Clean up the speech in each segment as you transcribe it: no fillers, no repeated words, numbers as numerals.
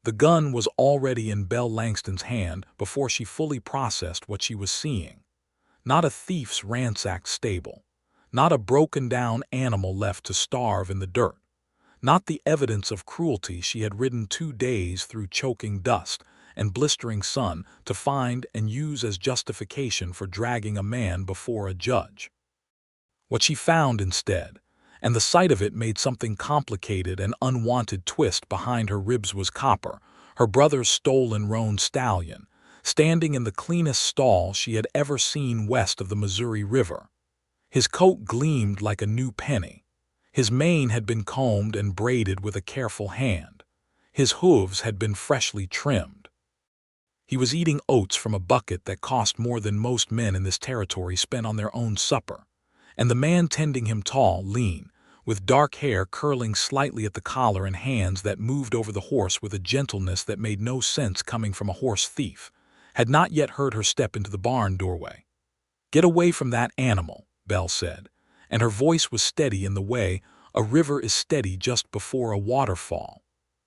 The gun was already in Belle Langston's hand before she fully processed what she was seeing. Not a thief's ransacked stable. Not a broken-down animal left to starve in the dirt. Not the evidence of cruelty she had ridden 2 days through choking dust and blistering sun to find and use as justification for dragging a man before a judge. What she found instead, and the sight of it made something complicated and unwanted twist behind her ribs, was Copper, her brother's stolen roan stallion, standing in the cleanest stall she had ever seen west of the Missouri River. His coat gleamed like a new penny. His mane had been combed and braided with a careful hand. His hooves had been freshly trimmed. He was eating oats from a bucket that cost more than most men in this territory spent on their own supper, and the man tending him, tall, lean, with dark hair curling slightly at the collar and hands that moved over the horse with a gentleness that made no sense coming from a horse thief, had not yet heard her step into the barn doorway. "Get away from that animal," Belle said, and her voice was steady in the way a river is steady just before a waterfall.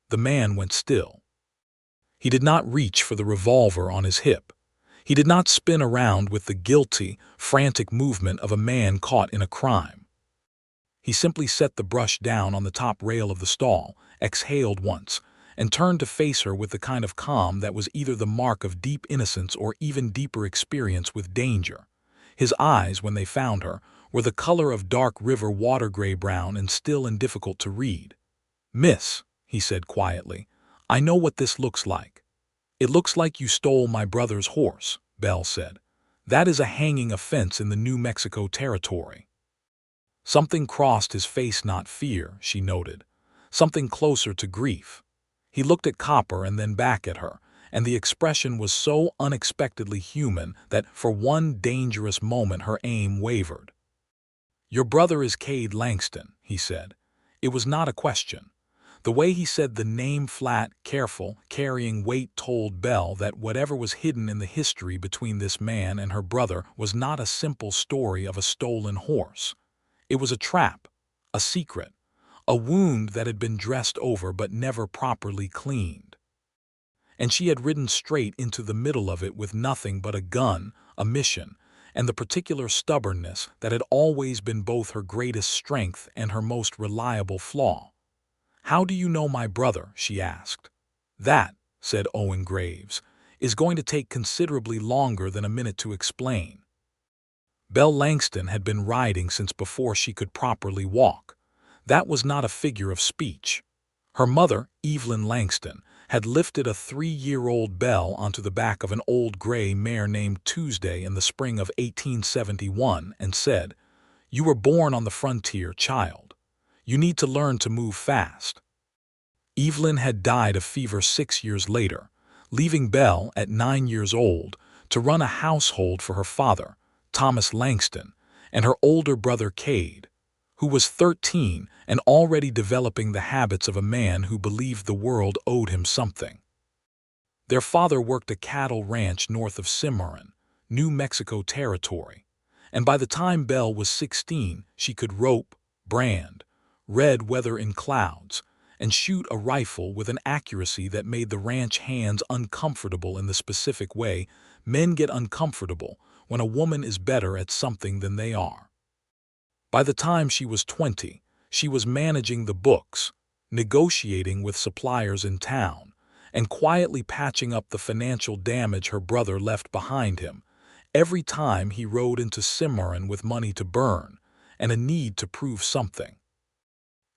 The man went still. He did not reach for the revolver on his hip. He did not spin around with the guilty, frantic movement of a man caught in a crime. He simply set the brush down on the top rail of the stall, exhaled once, and turned to face her with the kind of calm that was either the mark of deep innocence or even deeper experience with danger. His eyes, when they found her, were the color of dark river water, gray-brown and still and difficult to read. "Miss," he said quietly, "I know what this looks like." "It looks like you stole my brother's horse," Belle said. "That is a hanging offense in the New Mexico territory." Something crossed his face, not fear, she noted. Something closer to grief. He looked at Copper and then back at her, and the expression was so unexpectedly human that for one dangerous moment her aim wavered. "Your brother is Cade Langston," he said. It was not a question. The way he said the name, flat, careful, carrying weight, told Belle that whatever was hidden in the history between this man and her brother was not a simple story of a stolen horse. It was a trap, a secret, a wound that had been dressed over but never properly cleaned. And she had ridden straight into the middle of it with nothing but a gun, a mission, and the particular stubbornness that had always been both her greatest strength and her most reliable flaw. "How do you know my brother?" she asked. "That," said Owen Graves, "is going to take considerably longer than a minute to explain." Belle Langston had been riding since before she could properly walk. That was not a figure of speech. Her mother, Evelyn Langston, had lifted a 3-year-old Belle onto the back of an old gray mare named Tuesday in the spring of 1871 and said, "You were born on the frontier, child. You need to learn to move fast." Evelyn had died of fever 6 years later, leaving Belle at 9 years old to run a household for her father, Thomas Langston, and her older brother Cade, who was 13 and already developing the habits of a man who believed the world owed him something. Their father worked a cattle ranch north of Cimarron, New Mexico territory, and by the time Belle was 16, she could rope, brand, read weather in clouds, and shoot a rifle with an accuracy that made the ranch hands uncomfortable in the specific way men get uncomfortable when a woman is better at something than they are. By the time she was 20, she was managing the books, negotiating with suppliers in town, and quietly patching up the financial damage her brother left behind him every time he rode into Cimarron with money to burn and a need to prove something.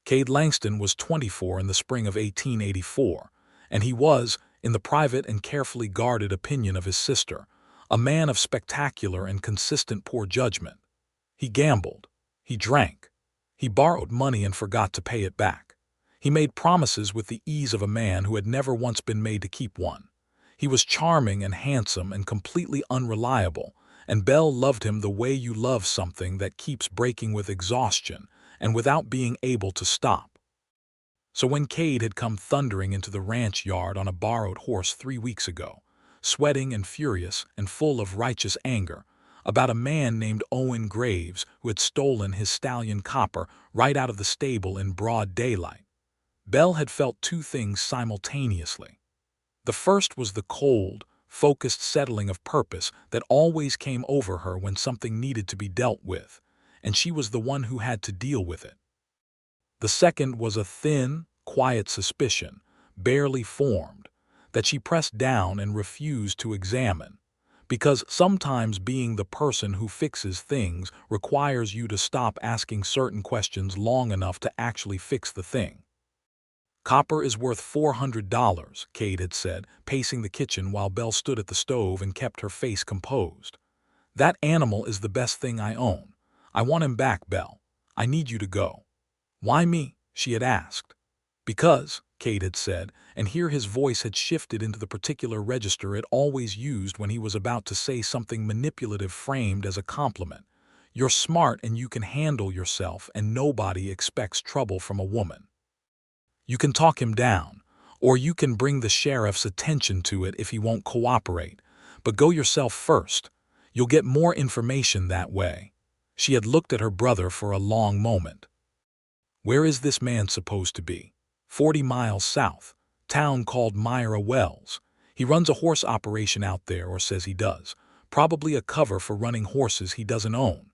Cade Langston was 24 in the spring of 1884, and he was, in the private and carefully guarded opinion of his sister, a man of spectacular and consistent poor judgment. He gambled. He drank. He borrowed money and forgot to pay it back. He made promises with the ease of a man who had never once been made to keep one. He was charming and handsome and completely unreliable, and Belle loved him the way you love something that keeps breaking with exhaustion and without being able to stop. So when Cade had come thundering into the ranch yard on a borrowed horse 3 weeks ago, sweating and furious and full of righteous anger, about a man named Owen Graves who had stolen his stallion Copper right out of the stable in broad daylight, Belle had felt two things simultaneously. The first was the cold, focused settling of purpose that always came over her when something needed to be dealt with, and she was the one who had to deal with it. The second was a thin, quiet suspicion, barely formed, that she pressed down and refused to examine, because sometimes being the person who fixes things requires you to stop asking certain questions long enough to actually fix the thing. "Copper is worth $400, Cade had said, pacing the kitchen while Belle stood at the stove and kept her face composed. "That animal is the best thing I own. I want him back, Belle. I need you to go." "Why me?" she had asked. "Because," Cade had said, and here his voice had shifted into the particular register it always used when he was about to say something manipulative framed as a compliment, "you're smart and you can handle yourself, and nobody expects trouble from a woman. You can talk him down, or you can bring the sheriff's attention to it if he won't cooperate, but go yourself first. You'll get more information that way." She had looked at her brother for a long moment. "Where is this man supposed to be?" 40 miles south, town called Myra Wells. He runs a horse operation out there, or says he does. Probably a cover for running horses he doesn't own.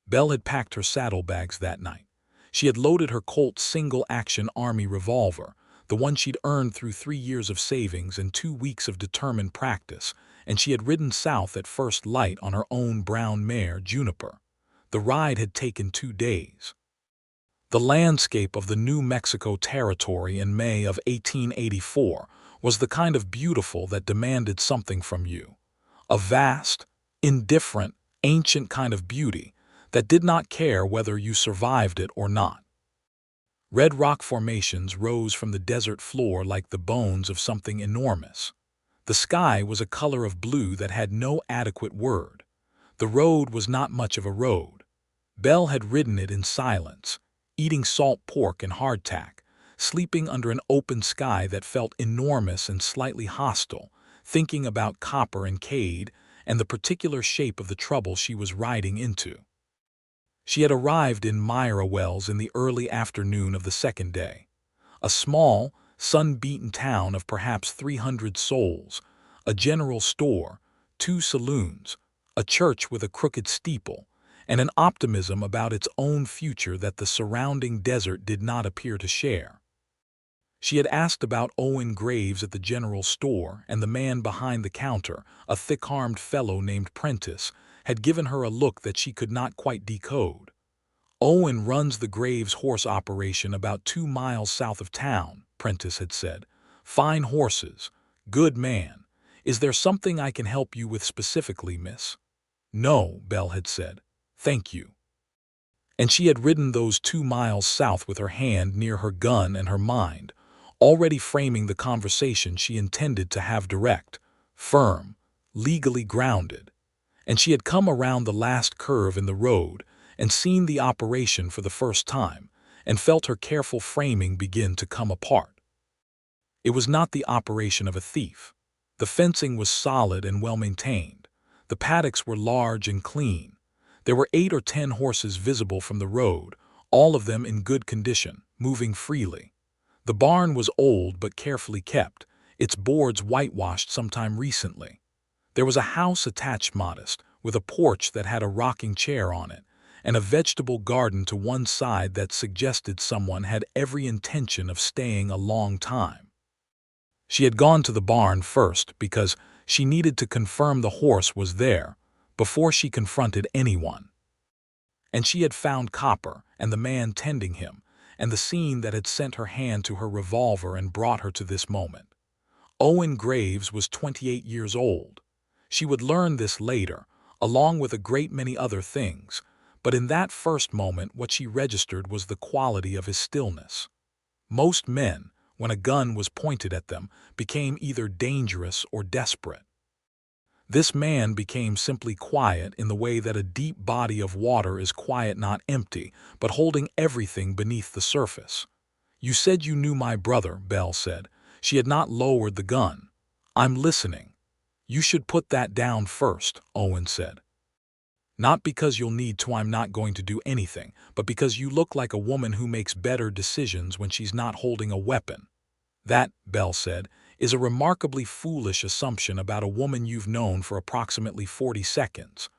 Belle had packed her saddlebags that night. She had loaded her Colt single-action Army revolver, the one she'd earned through 3 years of savings and 2 weeks of determined practice, and she had ridden south at first light on her own brown mare, Juniper. The ride had taken 2 days. The landscape of the New Mexico Territory in May of 1884 was the kind of beautiful that demanded something from you. A vast, indifferent, ancient kind of beauty that did not care whether you survived it or not. Red rock formations rose from the desert floor like the bones of something enormous. The sky was a color of blue that had no adequate word. The road was not much of a road. Belle had ridden it in silence, eating salt pork and hardtack, sleeping under an open sky that felt enormous and slightly hostile, thinking about Copper and Cade and the particular shape of the trouble she was riding into. She had arrived in Myra Wells in the early afternoon of the second day. A small, sun-beaten town of perhaps 300 souls, a general store, 2 saloons, a church with a crooked steeple, and an optimism about its own future that the surrounding desert did not appear to share. She had asked about Owen Graves at the general store, and the man behind the counter, a thick-armed fellow named Prentice, had given her a look that she could not quite decode. "Owen runs the Graves horse operation about 2 miles south of town," Prentice had said. "Fine horses. Good man. Is there something I can help you with specifically, miss?" "No," Belle had said. "Thank you." And she had ridden those 2 miles south with her hand near her gun and her mind, already framing the conversation she intended to have direct, firm, legally grounded. And she had come around the last curve in the road and seen the operation for the first time, and felt her careful framing begin to come apart. It was not the operation of a thief. The fencing was solid and well-maintained. The paddocks were large and clean. There were 8 or 10 horses visible from the road, all of them in good condition, moving freely. The barn was old but carefully kept, its boards whitewashed sometime recently. There was a house attached modest, with a porch that had a rocking chair on it, and a vegetable garden to one side that suggested someone had every intention of staying a long time. She had gone to the barn first because she needed to confirm the horse was there before she confronted anyone. And she had found Copper and the man tending him, and the scene that had sent her hand to her revolver and brought her to this moment. Owen Graves was 28 years old. She would learn this later, along with a great many other things, but in that first moment what she registered was the quality of his stillness. Most men, when a gun was pointed at them, became either dangerous or desperate. This man became simply quiet in the way that a deep body of water is quiet, not empty, but holding everything beneath the surface. "You said you knew my brother," Belle said. She had not lowered the gun. "I'm listening." "You should put that down first," Owen said. "Not because you'll need to. I'm not going to do anything, but because you look like a woman who makes better decisions when she's not holding a weapon." "That," Belle said, is a remarkably foolish assumption about a woman you've known for approximately 40 seconds.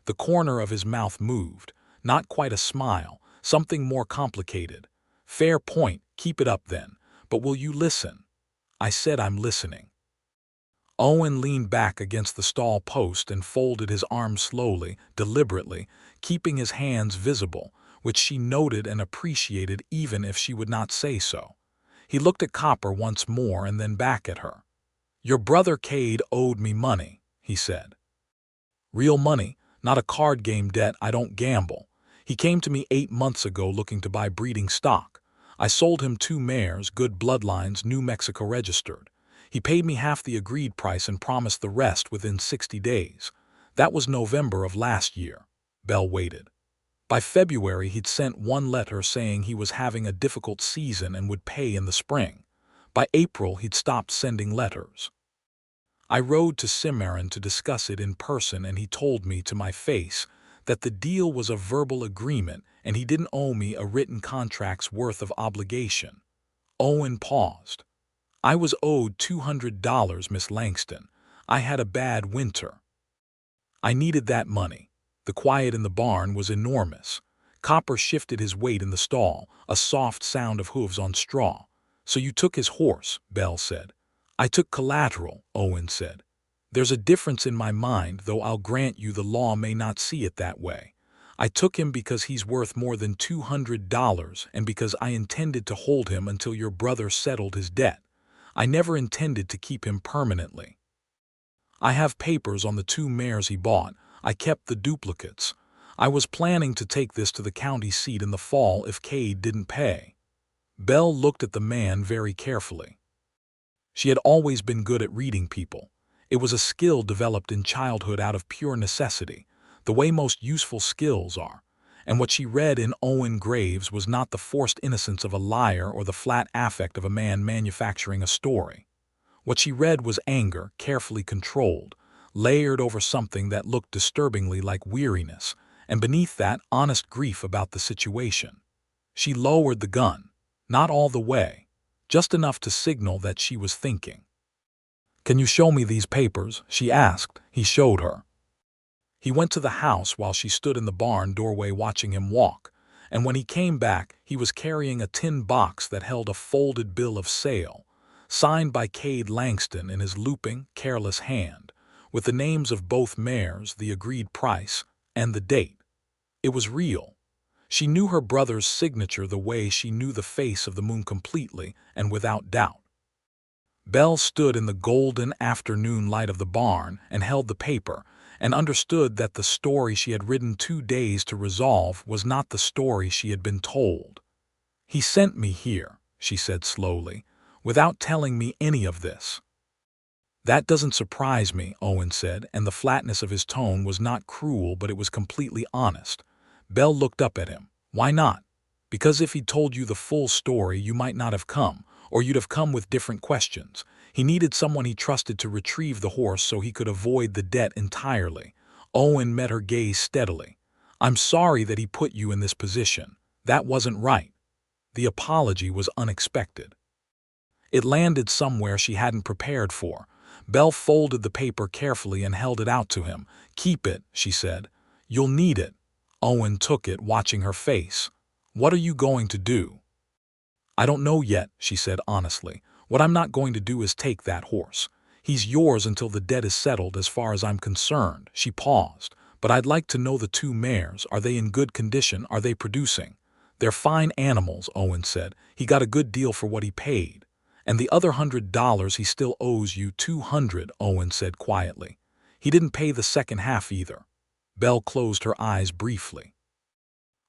The corner of his mouth moved, not quite a smile, something more complicated. Fair point, keep it up then. But will you listen? I said I'm listening. Owen leaned back against the stall post and folded his arms slowly, deliberately, keeping his hands visible, which she noted and appreciated even if she would not say so. He looked at Copper once more and then back at her. Your brother Cade owed me money, he said. Real money, not a card game debt. I don't gamble. He came to me 8 months ago looking to buy breeding stock. I sold him 2 mares, good bloodlines, New Mexico registered. He paid me half the agreed price and promised the rest within 60 days. That was November of last year. Belle waited. By February, he'd sent 1 letter saying he was having a difficult season and would pay in the spring. By April, he'd stopped sending letters. I rode to Cimarron to discuss it in person, and he told me to my face that the deal was a verbal agreement and he didn't owe me a written contract's worth of obligation. Owen paused. I was owed $200, Miss Langston. I had a bad winter. I needed that money. The quiet in the barn was enormous. Copper shifted his weight in the stall, a soft sound of hooves on straw. So you took his horse, Belle said. I took collateral, Owen said. There's a difference in my mind, though I'll grant you the law may not see it that way. I took him because he's worth more than $200 and because I intended to hold him until your brother settled his debt. I never intended to keep him permanently. I have papers on the 2 mares he bought. I kept the duplicates. I was planning to take this to the county seat in the fall if Cade didn't pay. Belle looked at the man very carefully. She had always been good at reading people. It was a skill developed in childhood out of pure necessity, the way most useful skills are. And what she read in Owen Graves was not the forced innocence of a liar or the flat affect of a man manufacturing a story. What she read was anger, carefully controlled, layered over something that looked disturbingly like weariness, and beneath that, honest grief about the situation. She lowered the gun, not all the way, just enough to signal that she was thinking. Can you show me these papers? She asked. He showed her. He went to the house while she stood in the barn doorway watching him walk, and when he came back, he was carrying a tin box that held a folded bill of sale, signed by Cade Langston in his looping, careless hand, with the names of both mares, the agreed price, and the date. It was real. She knew her brother's signature the way she knew the face of the moon completely and without doubt. Belle stood in the golden afternoon light of the barn and held the paper, and understood that the story she had ridden 2 days to resolve was not the story she had been told. He sent me here, she said slowly, without telling me any of this. That doesn't surprise me, Owen said, and the flatness of his tone was not cruel, but it was completely honest. Belle looked up at him. Why not? Because if he'd told you the full story, you might not have come, or you'd have come with different questions. He needed someone he trusted to retrieve the horse so he could avoid the debt entirely. Owen met her gaze steadily. I'm sorry that he put you in this position. That wasn't right. The apology was unexpected. It landed somewhere she hadn't prepared for. Belle folded the paper carefully and held it out to him. Keep it, she said. You'll need it. Owen took it, watching her face. What are you going to do? I don't know yet, she said honestly. What I'm not going to do is take that horse. He's yours until the debt is settled as far as I'm concerned. She paused. But I'd like to know the 2 mares. Are they in good condition? Are they producing? They're fine animals, Owen said. He got a good deal for what he paid. And the other $100 he still owes you. $200, Owen said quietly. He didn't pay the second half either. Belle closed her eyes briefly.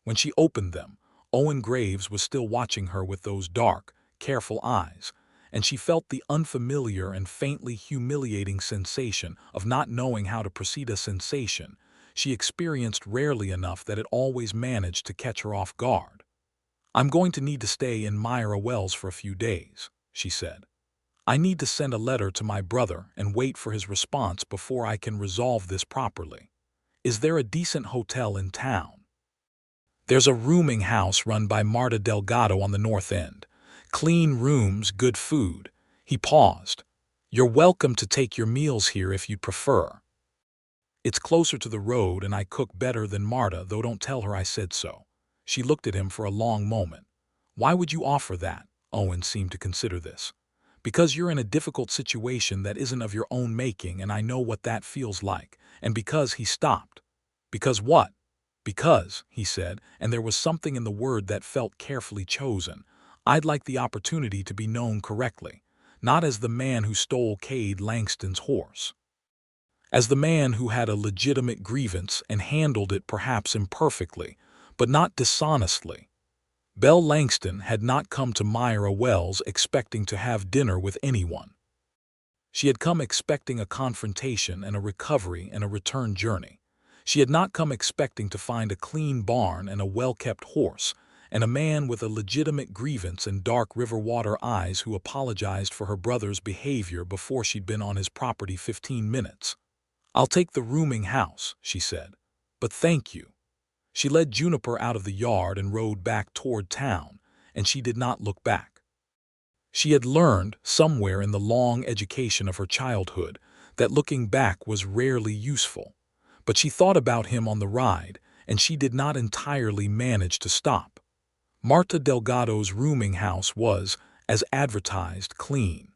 When she opened them, Owen Graves was still watching her with those dark, careful eyes, and she felt the unfamiliar and faintly humiliating sensation of not knowing how to proceed, a sensation she experienced rarely enough that it always managed to catch her off guard. I'm going to need to stay in Myra Wells for a few days, she said. I need to send a letter to my brother and wait for his response before I can resolve this properly. Is there a decent hotel in town? There's a rooming house run by Marta Delgado on the north end. Clean rooms, good food. He paused. You're welcome to take your meals here if you'd prefer. It's closer to the road and I cook better than Marta, though don't tell her I said so. She looked at him for a long moment. Why would you offer that? Owen seemed to consider this. Because you're in a difficult situation that isn't of your own making, and I know what that feels like. And because he stopped. Because what? Because, he said, and there was something in the word that felt carefully chosen. I'd like the opportunity to be known correctly, not as the man who stole Cade Langston's horse. As the man who had a legitimate grievance and handled it perhaps imperfectly, but not dishonestly. Belle Langston had not come to Myra Wells expecting to have dinner with anyone. She had come expecting a confrontation and a recovery and a return journey. She had not come expecting to find a clean barn and a well-kept horse, and a man with a legitimate grievance and dark river water eyes who apologized for her brother's behavior before she'd been on his property 15 minutes. "I'll take the rooming house," she said. "But thank you." She led Juniper out of the yard and rode back toward town, and she did not look back. She had learned, somewhere in the long education of her childhood, that looking back was rarely useful. But she thought about him on the ride, and she did not entirely manage to stop. Marta Delgado's rooming house was, as advertised, clean.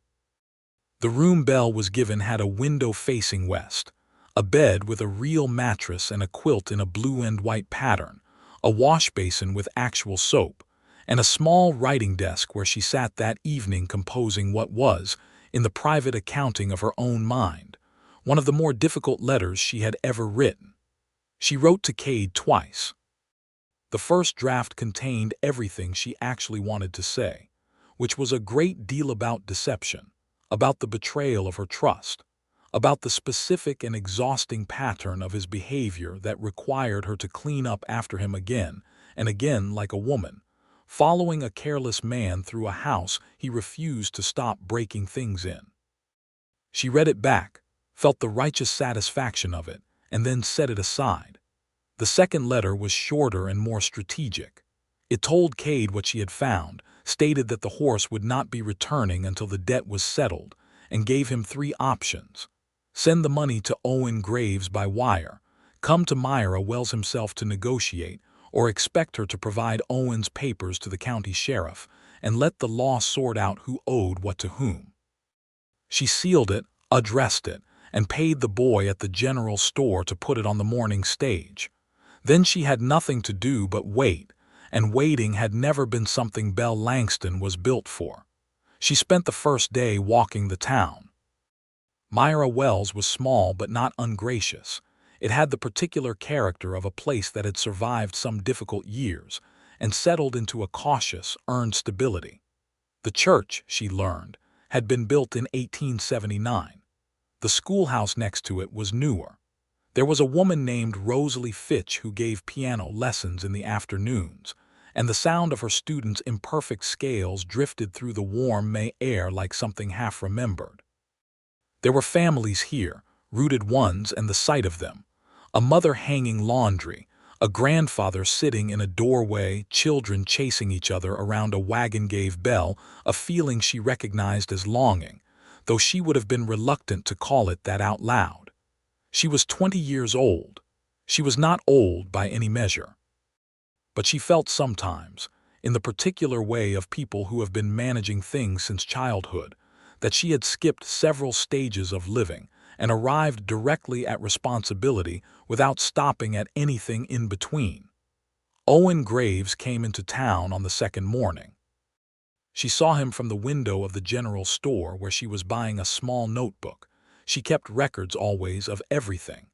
The room Belle was given had a window facing west, a bed with a real mattress and a quilt in a blue and white pattern, a wash basin with actual soap, and a small writing desk where she sat that evening composing what was, in the private accounting of her own mind, one of the more difficult letters she had ever written. She wrote to Cade twice. The first draft contained everything she actually wanted to say, which was a great deal about deception, about the betrayal of her trust, about the specific and exhausting pattern of his behavior that required her to clean up after him again and again like a woman, following a careless man through a house he refused to stop breaking things in. She read it back, felt the righteous satisfaction of it, and then set it aside. The second letter was shorter and more strategic. It told Cade what she had found, stated that the horse would not be returning until the debt was settled, and gave him 3 options. Send the money to Owen Graves by wire, come to Myra Wells himself to negotiate, or expect her to provide Owen's papers to the county sheriff, and let the law sort out who owed what to whom. She sealed it, addressed it, and paid the boy at the general store to put it on the morning stage. Then she had nothing to do but wait, and waiting had never been something Belle Langston was built for. She spent the first day walking the town. Myra Wells was small but not ungracious. It had the particular character of a place that had survived some difficult years and settled into a cautious, earned stability. The church, she learned, had been built in 1879. The schoolhouse next to it was newer. There was a woman named Rosalie Fitch who gave piano lessons in the afternoons, and the sound of her students' imperfect scales drifted through the warm May air like something half-remembered. There were families here, rooted ones, and the sight of them. A mother hanging laundry, a grandfather sitting in a doorway, children chasing each other around a wagon gave Belle a feeling she recognized as longing, though she would have been reluctant to call it that out loud. She was 20 years old. She was not old by any measure. But she felt sometimes, in the particular way of people who have been managing things since childhood, that she had skipped several stages of living and arrived directly at responsibility without stopping at anything in between. Owen Graves came into town on the second morning. She saw him from the window of the general store where she was buying a small notebook. She kept records always of everything,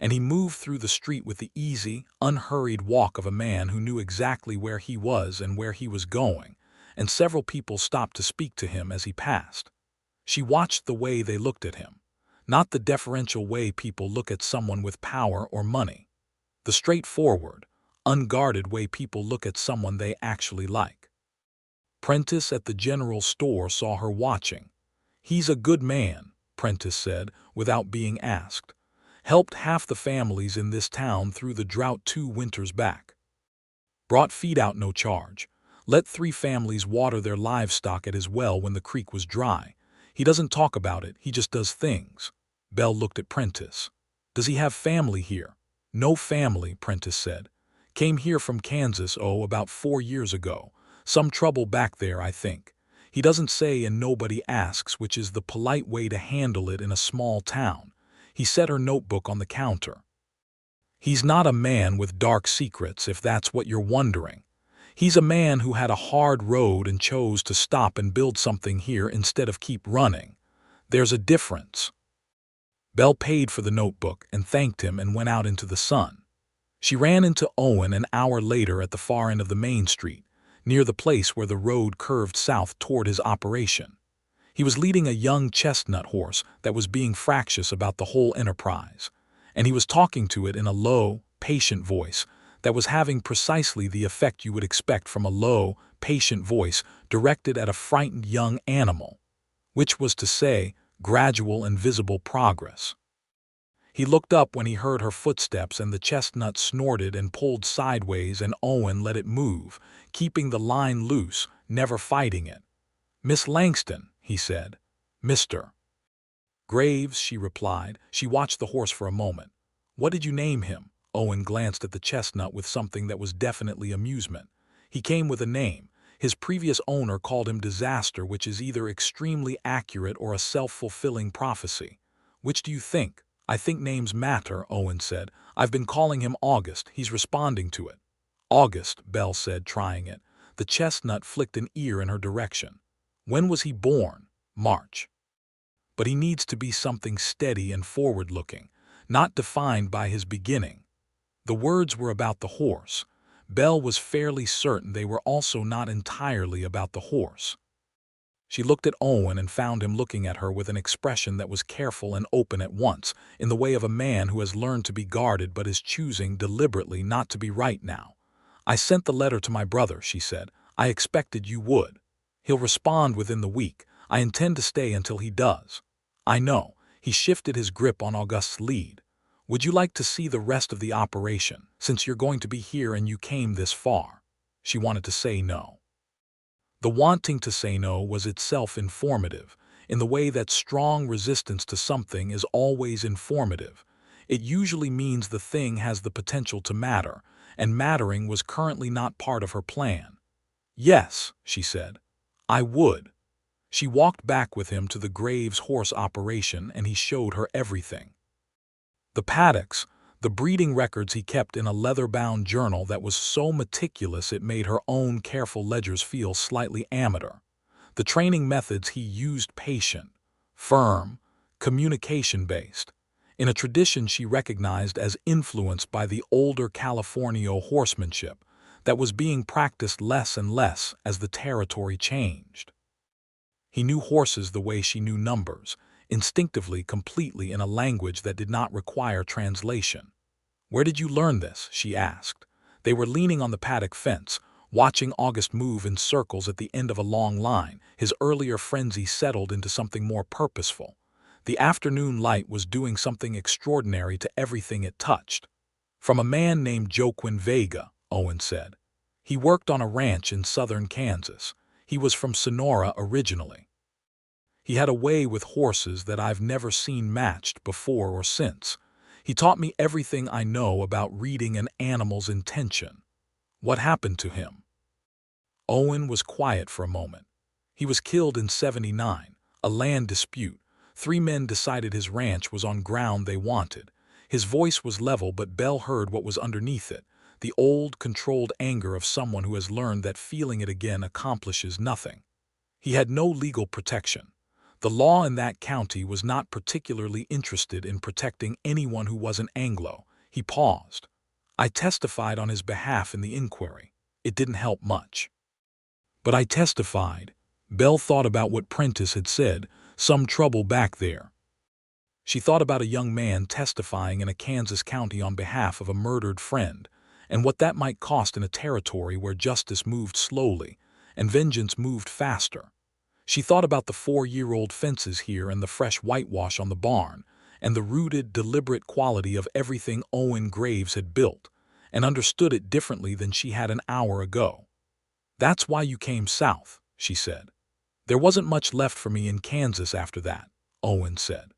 and he moved through the street with the easy, unhurried walk of a man who knew exactly where he was and where he was going, and several people stopped to speak to him as he passed. She watched the way they looked at him, not the deferential way people look at someone with power or money, the straightforward, unguarded way people look at someone they actually like. Prentice at the general store saw her watching. "He's a good man," Prentice said, without being asked. "Helped half the families in this town through the drought 2 winters back. Brought feed out no charge. Let 3 families water their livestock at his well when the creek was dry. He doesn't talk about it, he just does things. Belle looked at Prentice. Does he have family here? No family, Prentice said. Came here from Kansas, about 4 years ago. Some trouble back there, I think. He doesn't say and nobody asks, which is the polite way to handle it in a small town. He set her notebook on the counter. He's not a man with dark secrets, if that's what you're wondering. He's a man who had a hard road and chose to stop and build something here instead of keep running. There's a difference. Belle paid for the notebook and thanked him and went out into the sun. She ran into Owen an hour later at the far end of the main street, near the place where the road curved south toward his operation. He was leading a young chestnut horse that was being fractious about the whole enterprise, and he was talking to it in a low, patient voice that was having precisely the effect you would expect from a low, patient voice directed at a frightened young animal, which was to say, gradual and visible progress. He looked up when he heard her footsteps and the chestnut snorted and pulled sideways and Owen let it move, keeping the line loose, never fighting it. "Miss Langston," he said. "Mr. Graves," she replied. She watched the horse for a moment. "What did you name him?" Owen glanced at the chestnut with something that was definitely amusement. He came with a name. His previous owner called him Disaster, which is either extremely accurate or a self-fulfilling prophecy. "Which do you think?" "I think names matter," Owen said. "I've been calling him August. He's responding to it." "August," Belle said, trying it. The chestnut flicked an ear in her direction. "When was he born?" "March." "But he needs to be something steady and forward-looking, not defined by his beginning." The words were about the horse. Belle was fairly certain they were also not entirely about the horse. She looked at Owen and found him looking at her with an expression that was careful and open at once, in the way of a man who has learned to be guarded but is choosing deliberately not to be right now. "I sent the letter to my brother," she said. "I expected you would. He'll respond within the week. I intend to stay until he does." "I know." He shifted his grip on August's lead. "Would you like to see the rest of the operation, since you're going to be here and you came this far?" She wanted to say no. The wanting to say no was itself informative, in the way that strong resistance to something is always informative. It usually means the thing has the potential to matter, and mattering was currently not part of her plan. "Yes," she said. "I would." She walked back with him to the Graves horse operation and he showed her everything. The paddocks, the breeding records he kept in a leather-bound journal that was so meticulous it made her own careful ledgers feel slightly amateur. The training methods he used patient, firm, communication-based, in a tradition she recognized as influenced by the older Californio horsemanship that was being practiced less and less as the territory changed. He knew horses the way she knew numbers, instinctively, completely in a language that did not require translation. "Where did you learn this?" she asked. They were leaning on the paddock fence, watching August move in circles at the end of a long line, his earlier frenzy settled into something more purposeful. The afternoon light was doing something extraordinary to everything it touched. "From a man named Joaquin Vega," Owen said. "He worked on a ranch in southern Kansas. He was from Sonora originally. He had a way with horses that I've never seen matched before or since. He taught me everything I know about reading an animal's intention." "What happened to him?" Owen was quiet for a moment. "He was killed in '79, a land dispute. 3 men decided his ranch was on ground they wanted." His voice was level, but Belle heard what was underneath it, the old, controlled anger of someone who has learned that feeling it again accomplishes nothing. He had no legal protection. The law in that county was not particularly interested in protecting anyone who wasn't Anglo. He paused. "I testified on his behalf in the inquiry. It didn't help much." "But I testified." Belle thought about what Prentice had said, some trouble back there. She thought about a young man testifying in a Kansas county on behalf of a murdered friend, and what that might cost in a territory where justice moved slowly and vengeance moved faster. She thought about the 4-year-old fences here and the fresh whitewash on the barn, and the rooted, deliberate quality of everything Owen Graves had built, and understood it differently than she had an hour ago. "That's why you came south," she said. There wasn't much left for me in Kansas after that, Owen said.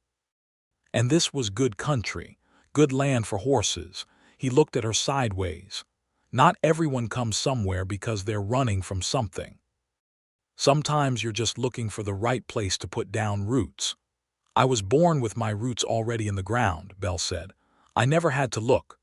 And this was good country, good land for horses. He looked at her sideways. Not everyone comes somewhere because they're running from something. Sometimes you're just looking for the right place to put down roots. I was born with my roots already in the ground, Belle said. I never had to look.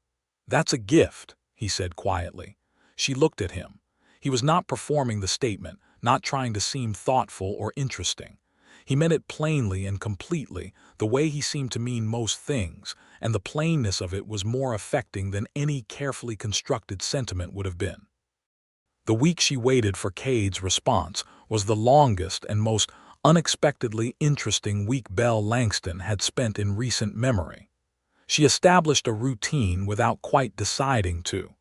That's a gift, he said quietly. She looked at him. He was not performing the statement, not trying to seem thoughtful or interesting. He meant it plainly and completely, the way he seemed to mean most things, and the plainness of it was more affecting than any carefully constructed sentiment would have been. The week she waited for Cade's response was the longest and most unexpectedly interesting week Belle Langston had spent in recent memory. She established a routine without quite deciding to.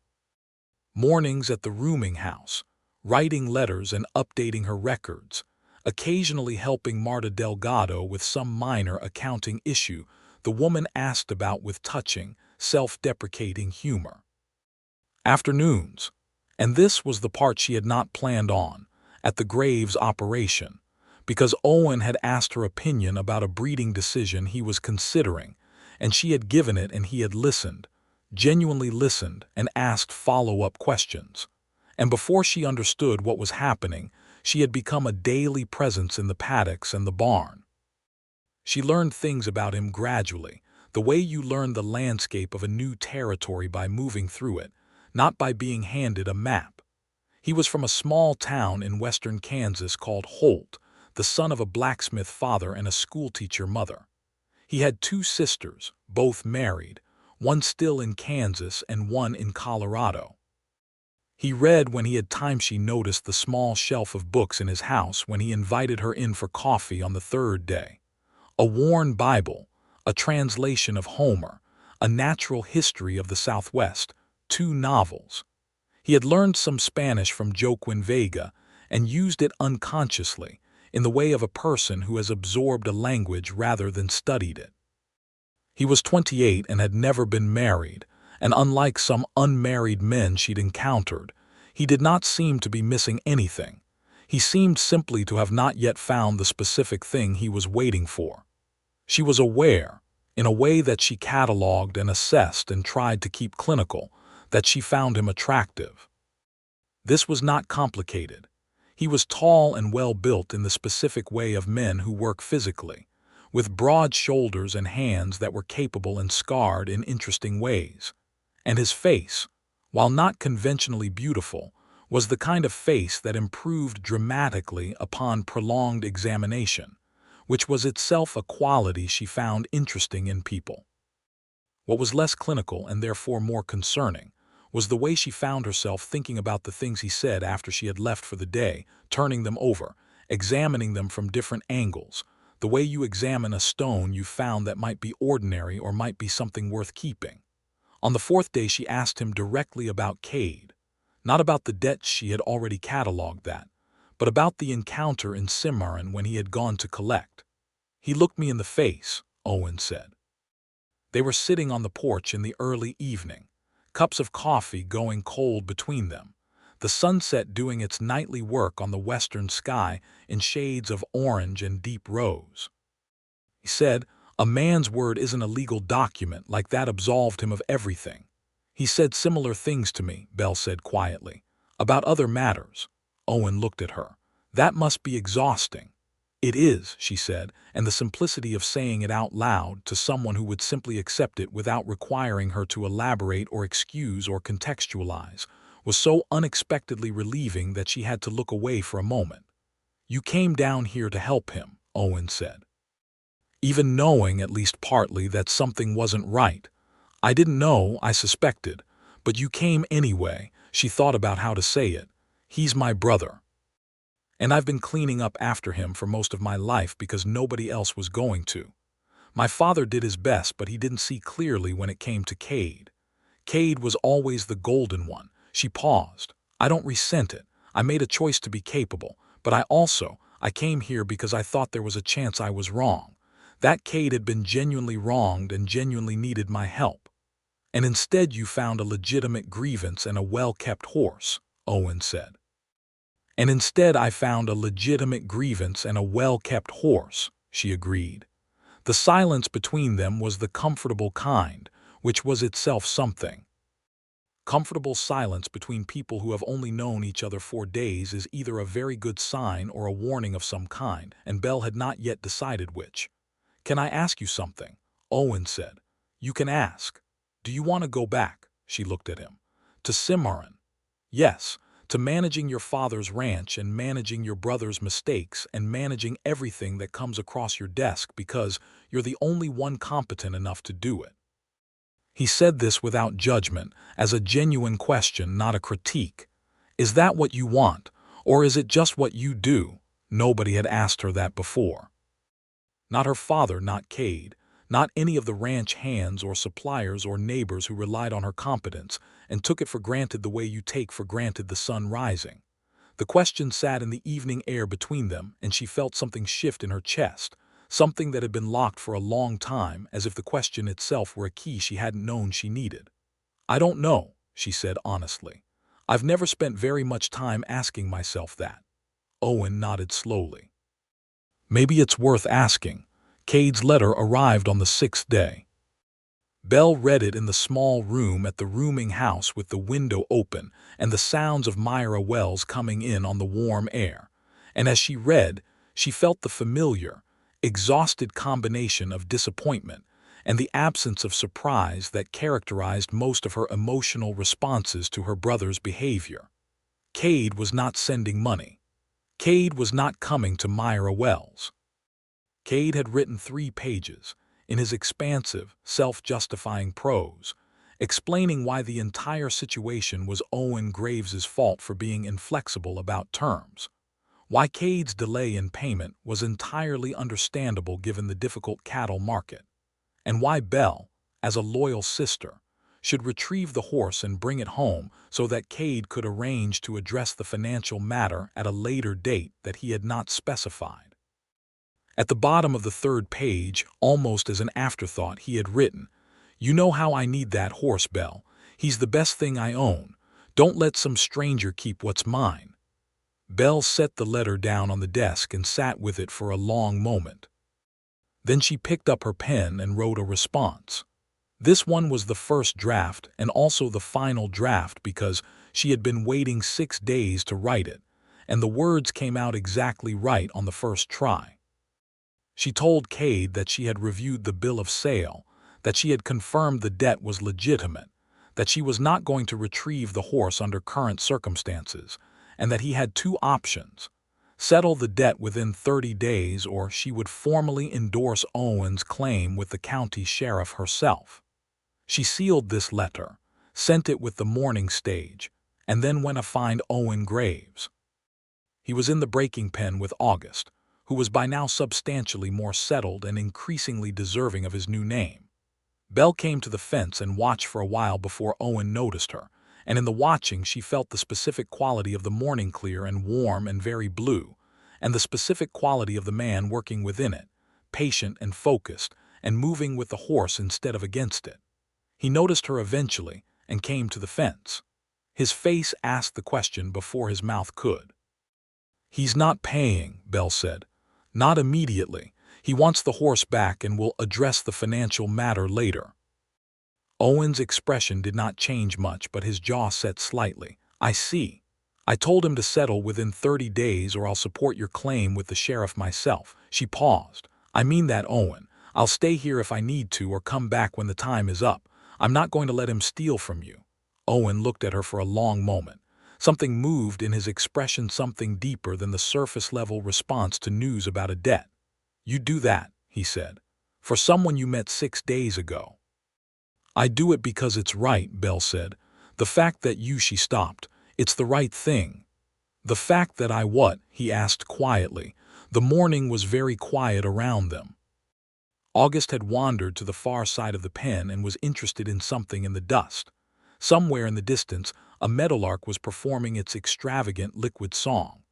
Mornings at the rooming house, writing letters and updating her records, occasionally helping Marta Delgado with some minor accounting issue the woman asked about with touching, self-deprecating humor. Afternoons, and this was the part she had not planned on, at the Graves operation, because Owen had asked her opinion about a breeding decision he was considering, and she had given it and he had listened, genuinely listened, and asked follow-up questions. And before she understood what was happening, she had become a daily presence in the paddocks and the barn. She learned things about him gradually, the way you learn the landscape of a new territory by moving through it, not by being handed a map. He was from a small town in western Kansas called Holt, the son of a blacksmith father and a schoolteacher mother. He had 2 sisters, both married, one still in Kansas and one in Colorado. He read when he had time. She noticed the small shelf of books in his house when he invited her in for coffee on the 3rd day. A worn Bible, a translation of Homer, a natural history of the Southwest, 2 novels. He had learned some Spanish from Joaquin Vega and used it unconsciously, in the way of a person who has absorbed a language rather than studied it. He was 28 and had never been married, and unlike some unmarried men she'd encountered, he did not seem to be missing anything. He seemed simply to have not yet found the specific thing he was waiting for. She was aware, in a way that she cataloged and assessed and tried to keep clinical, that she found him attractive. This was not complicated. He was tall and well-built in the specific way of men who work physically, with broad shoulders and hands that were capable and scarred in interesting ways. And his face, while not conventionally beautiful, was the kind of face that improved dramatically upon prolonged examination, which was itself a quality she found interesting in people. What was less clinical and therefore more concerning was the way she found herself thinking about the things he said after she had left for the day, turning them over, examining them from different angles, the way you examine a stone you found that might be ordinary or might be something worth keeping. On the 4th day she asked him directly about Cade, not about the debts she had already cataloged that, but about the encounter in Cimarron when he had gone to collect. He looked me in the face, Owen said. They were sitting on the porch in the early evening, cups of coffee going cold between them, the sunset doing its nightly work on the western sky in shades of orange and deep rose. He said, "A man's word isn't a legal document like that absolved him of everything." He said similar things to me, Belle said quietly, about other matters. Owen looked at her. That must be exhausting. It is, she said, and the simplicity of saying it out loud to someone who would simply accept it without requiring her to elaborate or excuse or contextualize was so unexpectedly relieving that she had to look away for a moment. "You came down here to help him," Owen said. "Even knowing, at least partly, that something wasn't right. I didn't know, I suspected, but you came anyway." She thought about how to say it. "He's my brother. And I've been cleaning up after him for most of my life because nobody else was going to. My father did his best, but he didn't see clearly when it came to Cade. Cade was always the golden one." She paused. "I don't resent it. I made a choice to be capable, but I came here because I thought there was a chance I was wrong. That Cade had been genuinely wronged and genuinely needed my help. And instead you found a legitimate grievance and a well-kept horse," Owen said. And instead I found a legitimate grievance and a well-kept horse, she agreed. The silence between them was the comfortable kind, which was itself something. Comfortable silence between people who have only known each other 4 days is either a very good sign or a warning of some kind, and Belle had not yet decided which. "Can I ask you something?" Owen said. "You can ask. Do you want to go back?" She looked at him. "To Cimarron?" "Yes, to managing your father's ranch and managing your brother's mistakes and managing everything that comes across your desk because you're the only one competent enough to do it." He said this without judgment, as a genuine question, not a critique. "Is that what you want, or is it just what you do?" Nobody had asked her that before. Not her father, not Cade, not any of the ranch hands or suppliers or neighbors who relied on her competence and took it for granted the way you take for granted the sun rising. The question sat in the evening air between them, and she felt something shift in her chest, something that had been locked for a long time, as if the question itself were a key she hadn't known she needed. "I don't know," she said honestly. "I've never spent very much time asking myself that." Owen nodded slowly. "Maybe it's worth asking." Cade's letter arrived on the 6th day. Belle read it in the small room at the rooming house with the window open and the sounds of Myra Wells coming in on the warm air. And as she read, she felt the familiar, exhausted combination of disappointment and the absence of surprise that characterized most of her emotional responses to her brother's behavior. Cade was not sending money. Cade was not coming to Myra Wells. Cade had written 3 pages, in his expansive, self-justifying prose, explaining why the entire situation was Owen Graves's fault for being inflexible about terms, why Cade's delay in payment was entirely understandable given the difficult cattle market, and why Belle, as a loyal sister, should retrieve the horse and bring it home so that Cade could arrange to address the financial matter at a later date that he had not specified. At the bottom of the 3rd page, almost as an afterthought, he had written, "You know how I need that horse, Belle. He's the best thing I own. Don't let some stranger keep what's mine." Belle set the letter down on the desk and sat with it for a long moment. Then she picked up her pen and wrote a response. This one was the first draft and also the final draft because she had been waiting 6 days to write it, and the words came out exactly right on the first try. She told Cade that she had reviewed the bill of sale, that she had confirmed the debt was legitimate, that she was not going to retrieve the horse under current circumstances, and that he had 2 options: settle the debt within 30 days or she would formally endorse Owen's claim with the county sheriff herself. She sealed this letter, sent it with the morning stage, and then went to find Owen Graves. He was in the breaking pen with August, who was by now substantially more settled and increasingly deserving of his new name. Belle came to the fence and watched for a while before Owen noticed her, and in the watching she felt the specific quality of the morning clear and warm and very blue, and the specific quality of the man working within it, patient and focused, and moving with the horse instead of against it. He noticed her eventually and came to the fence. His face asked the question before his mouth could. "He's not paying," Belle said. "Not immediately. He wants the horse back and will address the financial matter later." Owen's expression did not change much, but his jaw set slightly. "I see. I told him to settle within 30 days or I'll support your claim with the sheriff myself." She paused. "I mean that, Owen. I'll stay here if I need to or come back when the time is up. I'm not going to let him steal from you." Owen looked at her for a long moment. Something moved in his expression, something deeper than the surface-level response to news about a debt. "You do that," he said, "for someone you met 6 days ago." "I do it because it's right," Belle said. "The fact that she stopped, it's the right thing." "The fact that I what?" he asked quietly. The morning was very quiet around them. August had wandered to the far side of the pen and was interested in something in the dust. Somewhere in the distance, a meadowlark was performing its extravagant liquid song.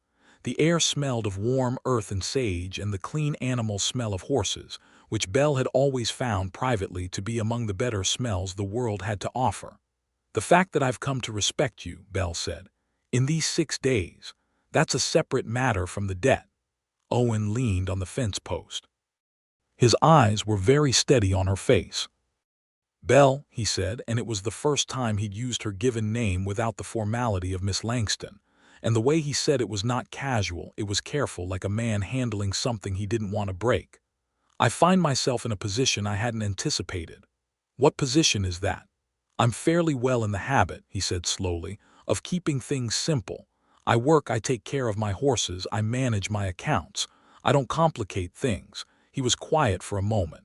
The air smelled of warm earth and sage and the clean animal smell of horses, which Belle had always found privately to be among the better smells the world had to offer. "The fact that I've come to respect you," Belle said, "in these 6 days, That's a separate matter from the debt. Owen leaned on the fence post. His eyes were very steady on her face. Belle, he said, and it was the first time he'd used her given name without the formality of Miss Langston. And the way he said it was not casual, it was careful, like a man handling something he didn't want to break. I find myself in a position I hadn't anticipated. What position is that? I'm fairly well in the habit, he said slowly, of keeping things simple. I work, I take care of my horses, I manage my accounts. I don't complicate things. He was quiet for a moment.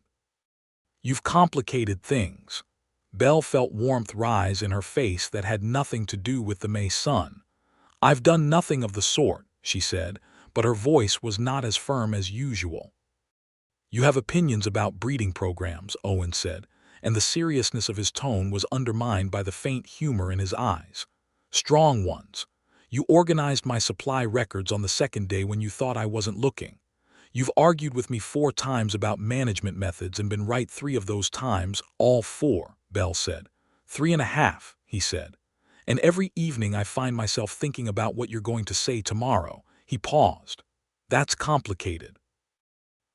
You've complicated things. Belle felt warmth rise in her face that had nothing to do with the May sun. I've done nothing of the sort, she said, but her voice was not as firm as usual. You have opinions about breeding programs, Owen said, and the seriousness of his tone was undermined by the faint humor in his eyes. Strong ones. You organized my supply records on the second day when you thought I wasn't looking. You've argued with me 4 times about management methods and been right 3 of those times, all 4, Belle said. 3.5, he said. And every evening I find myself thinking about what you're going to say tomorrow. He paused. That's complicated.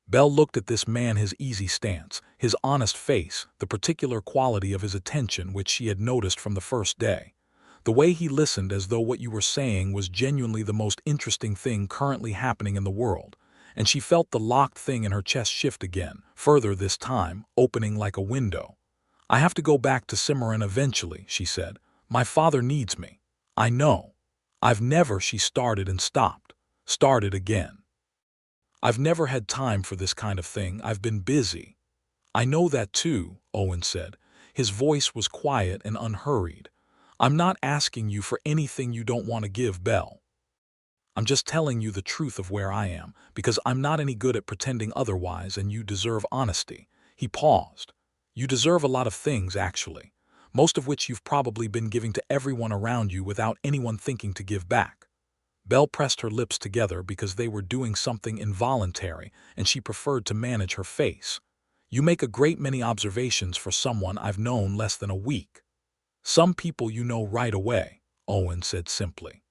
Belle looked at this man, his easy stance, his honest face, the particular quality of his attention which she had noticed from the first day. The way he listened as though what you were saying was genuinely the most interesting thing currently happening in the world. And she felt the locked thing in her chest shift again, further this time, opening like a window. I have to go back to Cimarron eventually, she said. My father needs me. I know. I've never, she started and stopped. Started again. I've never had time for this kind of thing. I've been busy. I know that too, Owen said. His voice was quiet and unhurried. I'm not asking you for anything you don't want to give, Belle. I'm just telling you the truth of where I am, because I'm not any good at pretending otherwise, and you deserve honesty. He paused. You deserve a lot of things, actually, most of which you've probably been giving to everyone around you without anyone thinking to give back. Belle pressed her lips together because they were doing something involuntary, and she preferred to manage her face. You make a great many observations for someone I've known less than a week. Some people you know right away, Owen said simply.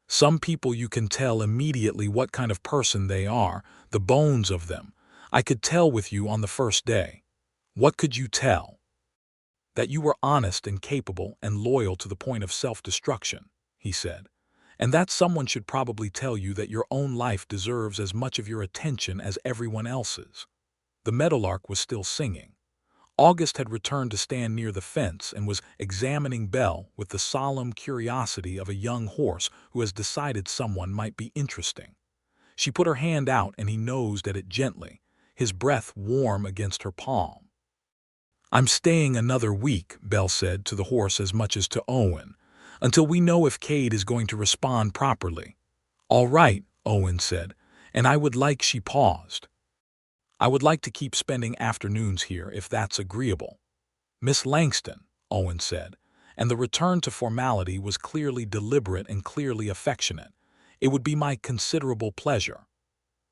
Some people you can tell immediately what kind of person they are, the bones of them. I could tell with you on the first day. What could you tell? That you were honest and capable and loyal to the point of self-destruction, he said. And that someone should probably tell you that your own life deserves as much of your attention as everyone else's. The meadowlark was still singing. August had returned to stand near the fence and was examining Belle with the solemn curiosity of a young horse who has decided someone might be interesting. She put her hand out and he nosed at it gently, his breath warm against her palm. I'm staying another week, Belle said to the horse as much as to Owen, until we know if Cade is going to respond properly. All right, Owen said, and I would like, she paused. I would like to keep spending afternoons here if that's agreeable. Miss Langston, Owen said, and the return to formality was clearly deliberate and clearly affectionate. It would be my considerable pleasure.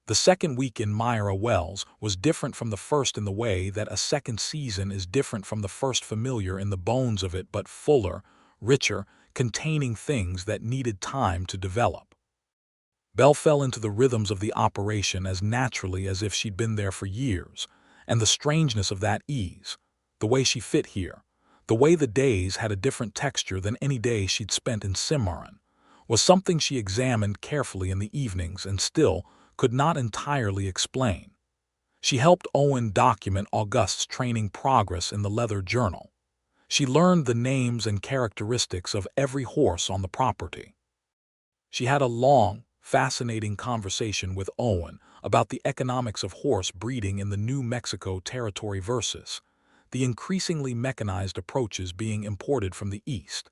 The second week in Myra Wells was different from the first in the way that a second season is different from the first, familiar in the bones of it, but fuller, richer, containing things that needed time to develop. Belle fell into the rhythms of the operation as naturally as if she'd been there for years, and the strangeness of that ease, the way she fit here, the way the days had a different texture than any day she'd spent in Cimarron, was something she examined carefully in the evenings and still could not entirely explain. She helped Owen document Auguste's training progress in the leather journal. She learned the names and characteristics of every horse on the property. She had a long, fascinating conversation with Owen about the economics of horse breeding in the New Mexico territory versus the increasingly mechanized approaches being imported from the East.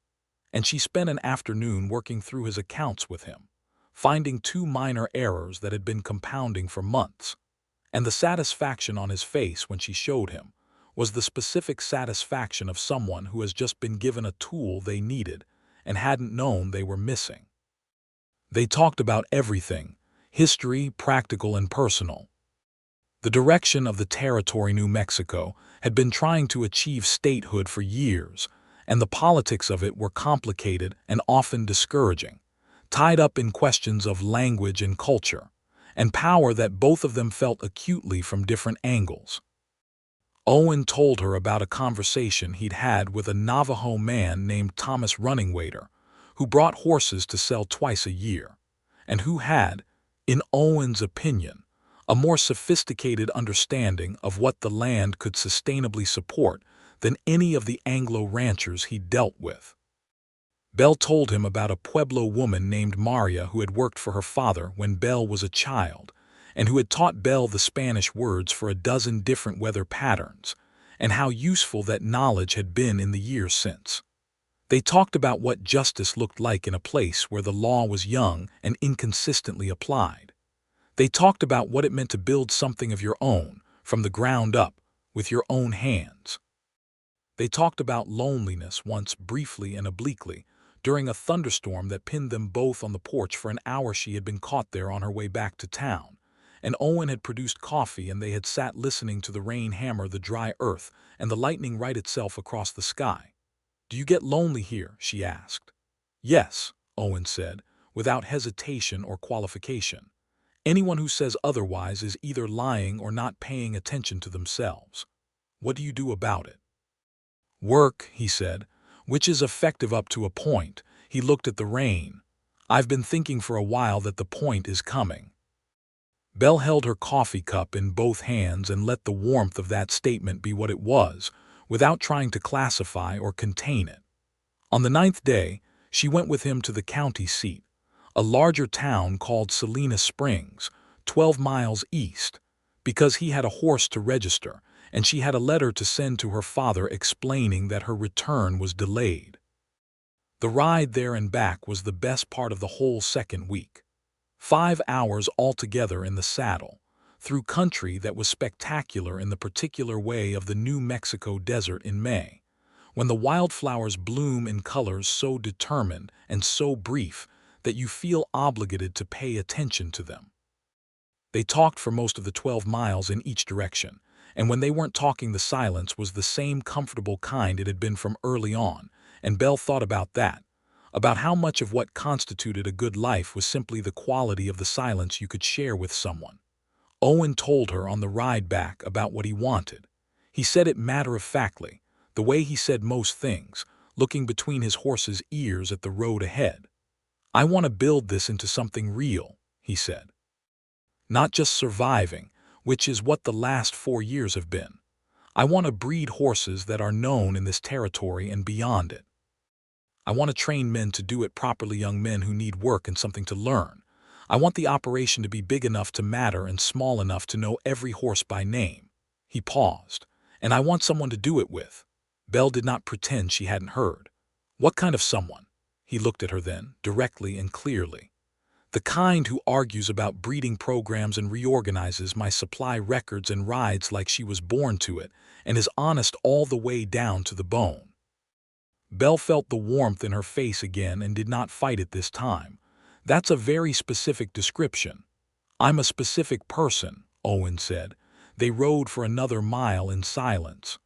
And she spent an afternoon working through his accounts with him, finding 2 minor errors that had been compounding for months. And the satisfaction on his face when she showed him was the specific satisfaction of someone who has just been given a tool they needed and hadn't known they were missing. They talked about everything, history, practical and personal. The direction of the territory New Mexico had been trying to achieve statehood for years, and the politics of it were complicated and often discouraging. tied up in questions of language and culture, and power that both of them felt acutely from different angles. Owen told her about a conversation he'd had with a Navajo man named Thomas Runningwaiter, who brought horses to sell twice a year, and who had, in Owen's opinion, a more sophisticated understanding of what the land could sustainably support than any of the Anglo ranchers he'd dealt with. Belle told him about a Pueblo woman named Maria who had worked for her father when Belle was a child, and who had taught Belle the Spanish words for a dozen different weather patterns, and how useful that knowledge had been in the years since. They talked about what justice looked like in a place where the law was young and inconsistently applied. They talked about what it meant to build something of your own, from the ground up, with your own hands. They talked about loneliness once briefly and obliquely, during a thunderstorm that pinned them both on the porch for an hour. She had been caught there on her way back to town, and Owen had produced coffee, and they had sat listening to the rain hammer the dry earth and the lightning write itself across the sky. "Do you get lonely here?" she asked. "Yes," Owen said, without hesitation or qualification. "Anyone who says otherwise is either lying or not paying attention to themselves." "What do you do about it?" "Work," he said, "which is effective up to a point." He looked at the rain. "I've been thinking for a while that the point is coming." Belle held her coffee cup in both hands and let the warmth of that statement be what it was, without trying to classify or contain it. On the 9th day, she went with him to the county seat, a larger town called Salina Springs, 12 miles east, because he had a horse to register, and she had a letter to send to her father explaining that her return was delayed. The ride there and back was the best part of the whole second week. 5 hours altogether in the saddle, through country that was spectacular in the particular way of the New Mexico desert in May, when the wildflowers bloom in colors so determined and so brief that you feel obligated to pay attention to them. They talked for most of the 12 miles in each direction, and when they weren't talking, the silence was the same comfortable kind it had been from early on, and Belle thought about that, about how much of what constituted a good life was simply the quality of the silence you could share with someone. Owen told her on the ride back about what he wanted. He said it matter-of-factly, the way he said most things, looking between his horse's ears at the road ahead. "I want to build this into something real," he said. "Not just surviving, which is what the last 4 years have been. I want to breed horses that are known in this territory and beyond it. I want to train men to do it properly, young men who need work and something to learn. I want the operation to be big enough to matter and small enough to know every horse by name." He paused. "And I want someone to do it with." Belle did not pretend she hadn't heard. "What kind of someone?" He looked at her then, directly and clearly. "The kind who argues about breeding programs and reorganizes my supply records and rides like she was born to it, and is honest all the way down to the bone." Belle felt the warmth in her face again and did not fight it this time. "That's a very specific description." "I'm a specific person," Owen said. They rode for another mile in silence.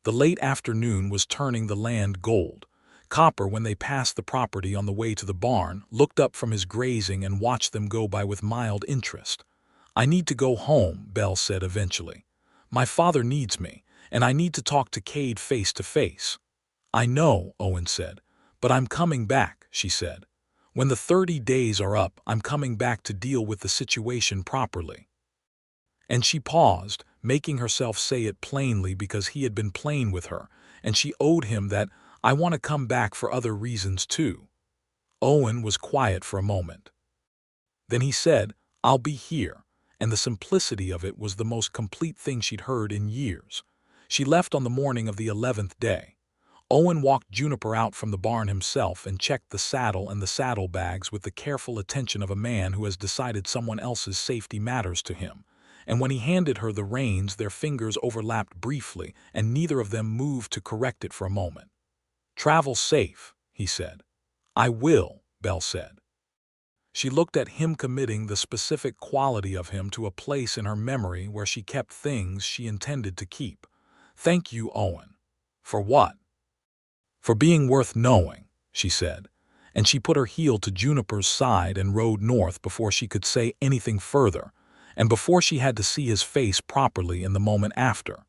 The late afternoon was turning the land gold. Copper, when they passed the property on the way to the barn, looked up from his grazing and watched them go by with mild interest. "I need to go home," Belle said eventually. "My father needs me, and I need to talk to Cade face to face." "I know," Owen said, "but I'm coming back," she said. "When the 30 days are up, I'm coming back to deal with the situation properly." And she paused, making herself say it plainly because he had been plain with her, and she owed him that. "I want to come back for other reasons too." Owen was quiet for a moment. Then he said, "I'll be here," and the simplicity of it was the most complete thing she'd heard in years. She left on the morning of the 11th day. Owen walked Juniper out from the barn himself and checked the saddle and the saddlebags with the careful attention of a man who has decided someone else's safety matters to him. And when he handed her the reins, their fingers overlapped briefly, and neither of them moved to correct it for a moment. "Travel safe," he said. "I will," Belle said. She looked at him, committing the specific quality of him to a place in her memory where she kept things she intended to keep. "Thank you, Owen." "For what?" "For being worth knowing," she said, and she put her heel to Juniper's side and rode north before she could say anything further, and before she had to see his face properly in the moment after.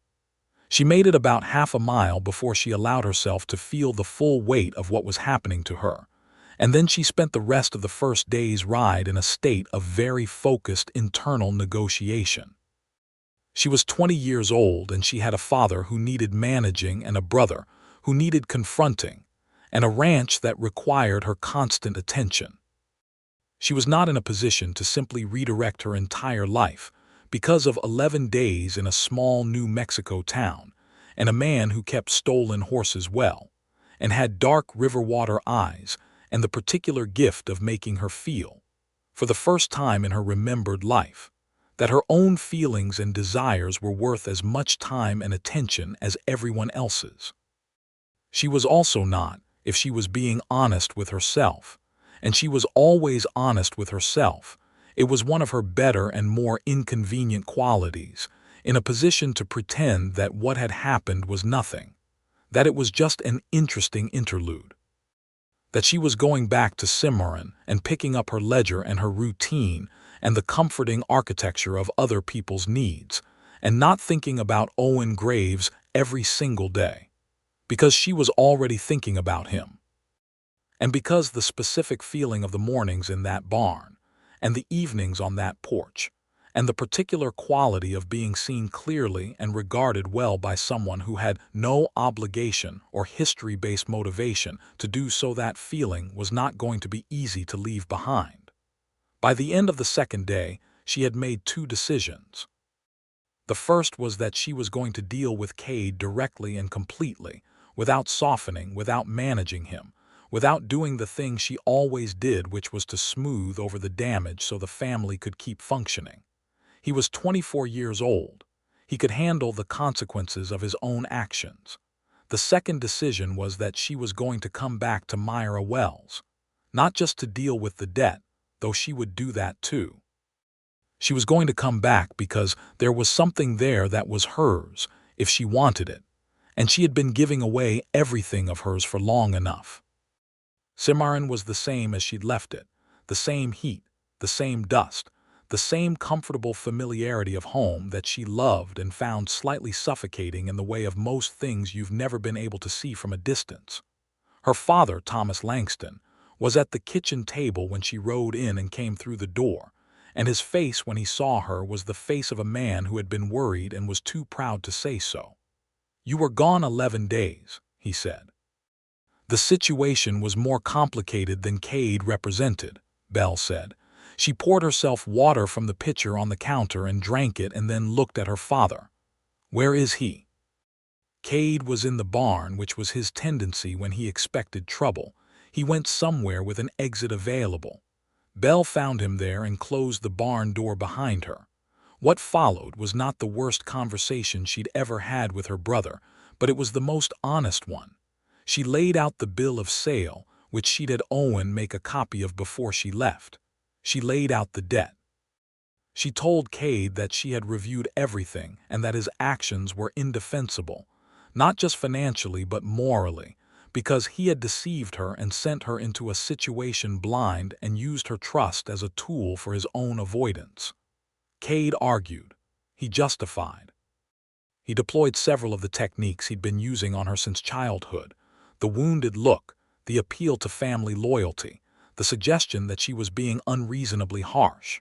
She made it about half a mile before she allowed herself to feel the full weight of what was happening to her, and then she spent the rest of the first day's ride in a state of very focused internal negotiation. She was 20 years old, and she had a father who needed managing and a brother who needed confronting, and a ranch that required her constant attention. She was not in a position to simply redirect her entire life because of 11 days in a small New Mexico town, and a man who kept stolen horses well, and had dark river water eyes, and the particular gift of making her feel, for the first time in her remembered life, that her own feelings and desires were worth as much time and attention as everyone else's. She was also not, if she was being honest with herself, and she was always honest with herself, it was one of her better and more inconvenient qualities, in a position to pretend that what had happened was nothing, that it was just an interesting interlude, that she was going back to Cimarron and picking up her ledger and her routine and the comforting architecture of other people's needs, and not thinking about Owen Graves every single day, because she was already thinking about him. And because the specific feeling of the mornings in that barn, and the evenings on that porch, and the particular quality of being seen clearly and regarded well by someone who had no obligation or history-based motivation to do so, that feeling was not going to be easy to leave behind. By the end of the second day, she had made two decisions. The first was that she was going to deal with Cade directly and completely, without softening, without managing him, without doing the thing she always did, which was to smooth over the damage so the family could keep functioning. He was 24 years old. He could handle the consequences of his own actions. The second decision was that she was going to come back to Myra Wells, not just to deal with the debt, though she would do that too. She was going to come back because there was something there that was hers if she wanted it, and she had been giving away everything of hers for long enough. Cimarron was the same as she'd left it, the same heat, the same dust, the same comfortable familiarity of home that she loved and found slightly suffocating in the way of most things you've never been able to see from a distance. Her father, Thomas Langston, was at the kitchen table when she rode in and came through the door, and his face when he saw her was the face of a man who had been worried and was too proud to say so. "You were gone 11 days, he said. The situation was more complicated than Cade represented, Belle said. She poured herself water from the pitcher on the counter and drank it and then looked at her father. "Where is he?" Cade was in the barn, which was his tendency when he expected trouble. He went somewhere with an exit available. Belle found him there and closed the barn door behind her. What followed was not the worst conversation she'd ever had with her brother, but it was the most honest one. She laid out the bill of sale, which she'd had Owen make a copy of before she left. She laid out the debt. She told Cade that she had reviewed everything and that his actions were indefensible, not just financially but morally, because he had deceived her and sent her into a situation blind and used her trust as a tool for his own avoidance. Cade argued. He justified. He deployed several of the techniques he'd been using on her since childhood: the wounded look, the appeal to family loyalty, the suggestion that she was being unreasonably harsh.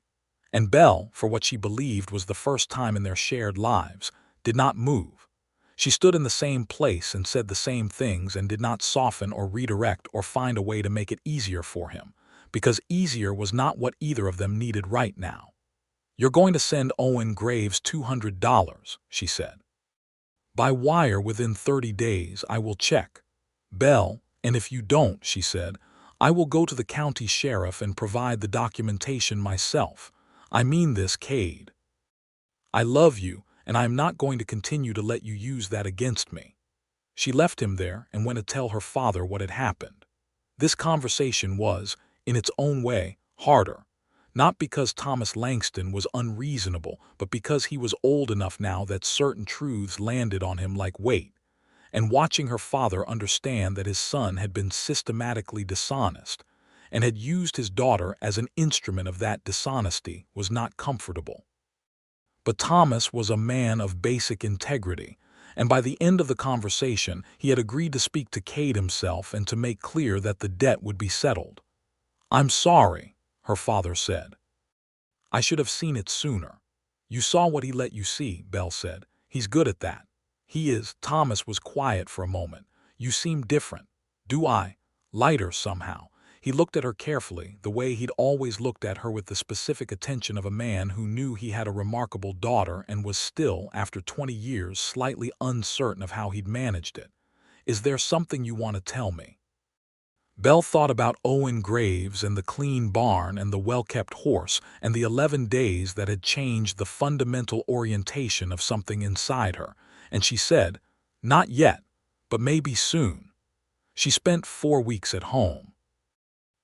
And Belle, for what she believed was the first time in their shared lives, did not move. She stood in the same place and said the same things and did not soften or redirect or find a way to make it easier for him, because easier was not what either of them needed right now. "You're going to send Owen Graves $200, she said. "By wire within 30 days, I will check. Belle, and if you don't," she said, "I will go to the county sheriff and provide the documentation myself. I mean this, Cade. I love you, and I am not going to continue to let you use that against me." She left him there and went to tell her father what had happened. This conversation was, in its own way, harder, not because Thomas Langston was unreasonable, but because he was old enough now that certain truths landed on him like weight. And watching her father understand that his son had been systematically dishonest, and had used his daughter as an instrument of that dishonesty was not comfortable. But Thomas was a man of basic integrity, and by the end of the conversation he had agreed to speak to Cade himself and to make clear that the debt would be settled. "I'm sorry," her father said. "I should have seen it sooner." "You saw what he let you see," Belle said. "He's good at that." "He is." Thomas was quiet for a moment. "You seem different." "Do I?" "Lighter, somehow." He looked at her carefully, the way he'd always looked at her, with the specific attention of a man who knew he had a remarkable daughter and was still, after 20 years, slightly uncertain of how he'd managed it. "Is there something you want to tell me?" Belle thought about Owen Graves and the clean barn and the well-kept horse and the 11 days that had changed the fundamental orientation of something inside her, and she said, "Not yet, but maybe soon." She spent 4 weeks at home.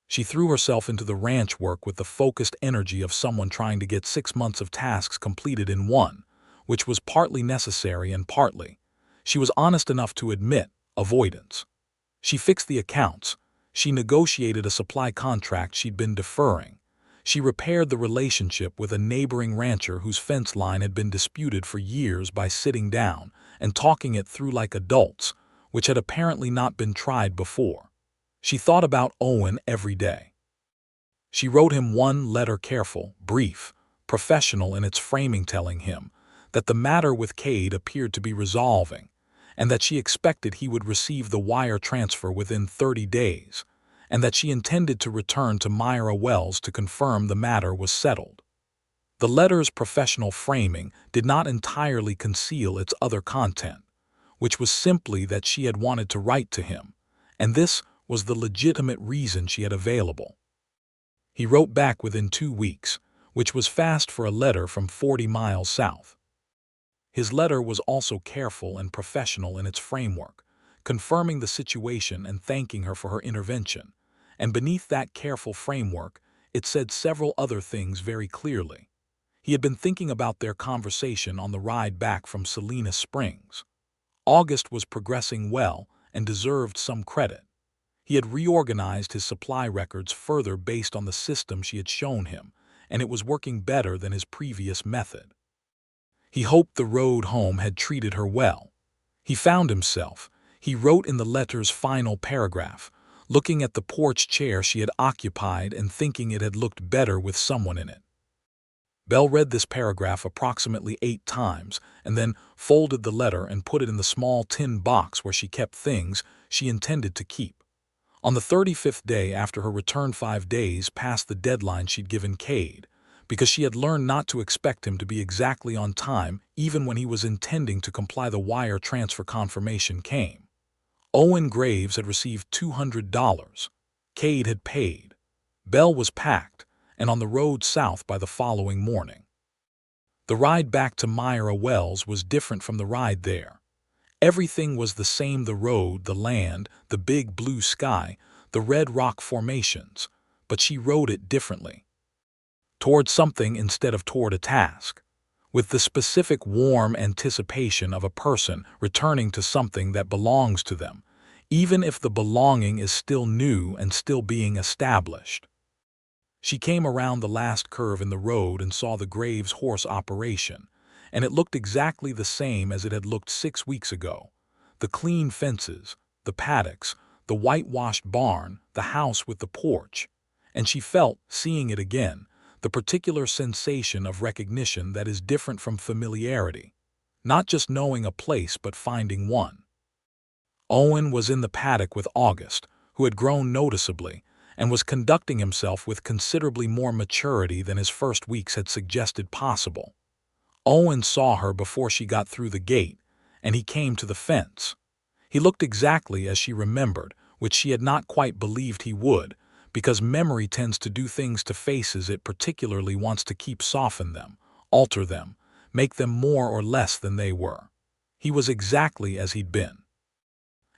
She threw herself into the ranch work with the focused energy of someone trying to get 6 months of tasks completed in one, which was partly necessary and partly, she was honest enough to admit, avoidance. She fixed the accounts. She negotiated a supply contract she'd been deferring. She repaired the relationship with a neighboring rancher whose fence line had been disputed for years by sitting down and talking it through like adults, which had apparently not been tried before. She thought about Owen every day. She wrote him one letter, careful, brief, professional in its framing, telling him that the matter with Cade appeared to be resolving, and that she expected he would receive the wire transfer within 30 days, and that she intended to return to Myra Wells to confirm the matter was settled. The letter's professional framing did not entirely conceal its other content, which was simply that she had wanted to write to him, and this was the legitimate reason she had available. He wrote back within 2 weeks, which was fast for a letter from 40 miles south. His letter was also careful and professional in its framework, confirming the situation and thanking her for her intervention, and beneath that careful framework, it said several other things very clearly. He had been thinking about their conversation on the ride back from Salina Springs. August was progressing well and deserved some credit. He had reorganized his supply records further based on the system she had shown him, and it was working better than his previous method. He hoped the road home had treated her well. He found himself, he wrote in the letter's final paragraph, looking at the porch chair she had occupied and thinking it had looked better with someone in it. Belle read this paragraph approximately 8 times and then folded the letter and put it in the small tin box where she kept things she intended to keep. On the 35th day after her return, 5 days past the deadline she'd given Cade, because she had learned not to expect him to be exactly on time even when he was intending to comply, the wire transfer confirmation came. Owen Graves had received $200. Cade had paid. Belle was packed and on the road south by the following morning. The ride back to Myra Wells was different from the ride there. Everything was the same: the road, the land, the big blue sky, the red rock formations, but she rode it differently. Toward something instead of toward a task, with the specific warm anticipation of a person returning to something that belongs to them, even if the belonging is still new and still being established. She came around the last curve in the road and saw the Graves horse operation, and it looked exactly the same as it had looked 6 weeks ago. The clean fences, the paddocks, the whitewashed barn, the house with the porch. And she felt, seeing it again, the particular sensation of recognition that is different from familiarity. Not just knowing a place but finding one. Owen was in the paddock with August, who had grown noticeably, and was conducting himself with considerably more maturity than his first weeks had suggested possible. Owen saw her before she got through the gate, and he came to the fence. He looked exactly as she remembered, which she had not quite believed he would, because memory tends to do things to faces it particularly wants to keep, soften them, alter them, make them more or less than they were. He was exactly as he'd been.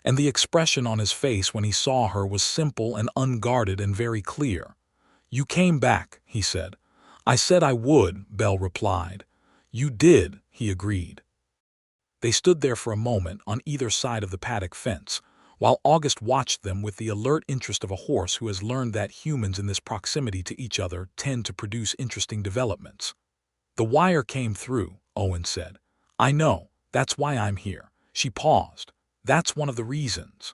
And the expression on his face when he saw her was simple and unguarded and very clear. "You came back," he said. "I said I would," Belle replied. "You did," he agreed. They stood there for a moment on either side of the paddock fence, while August watched them with the alert interest of a horse who has learned that humans in this proximity to each other tend to produce interesting developments. "The wire came through," Owen said. "I know, that's why I'm here." She paused. "That's one of the reasons."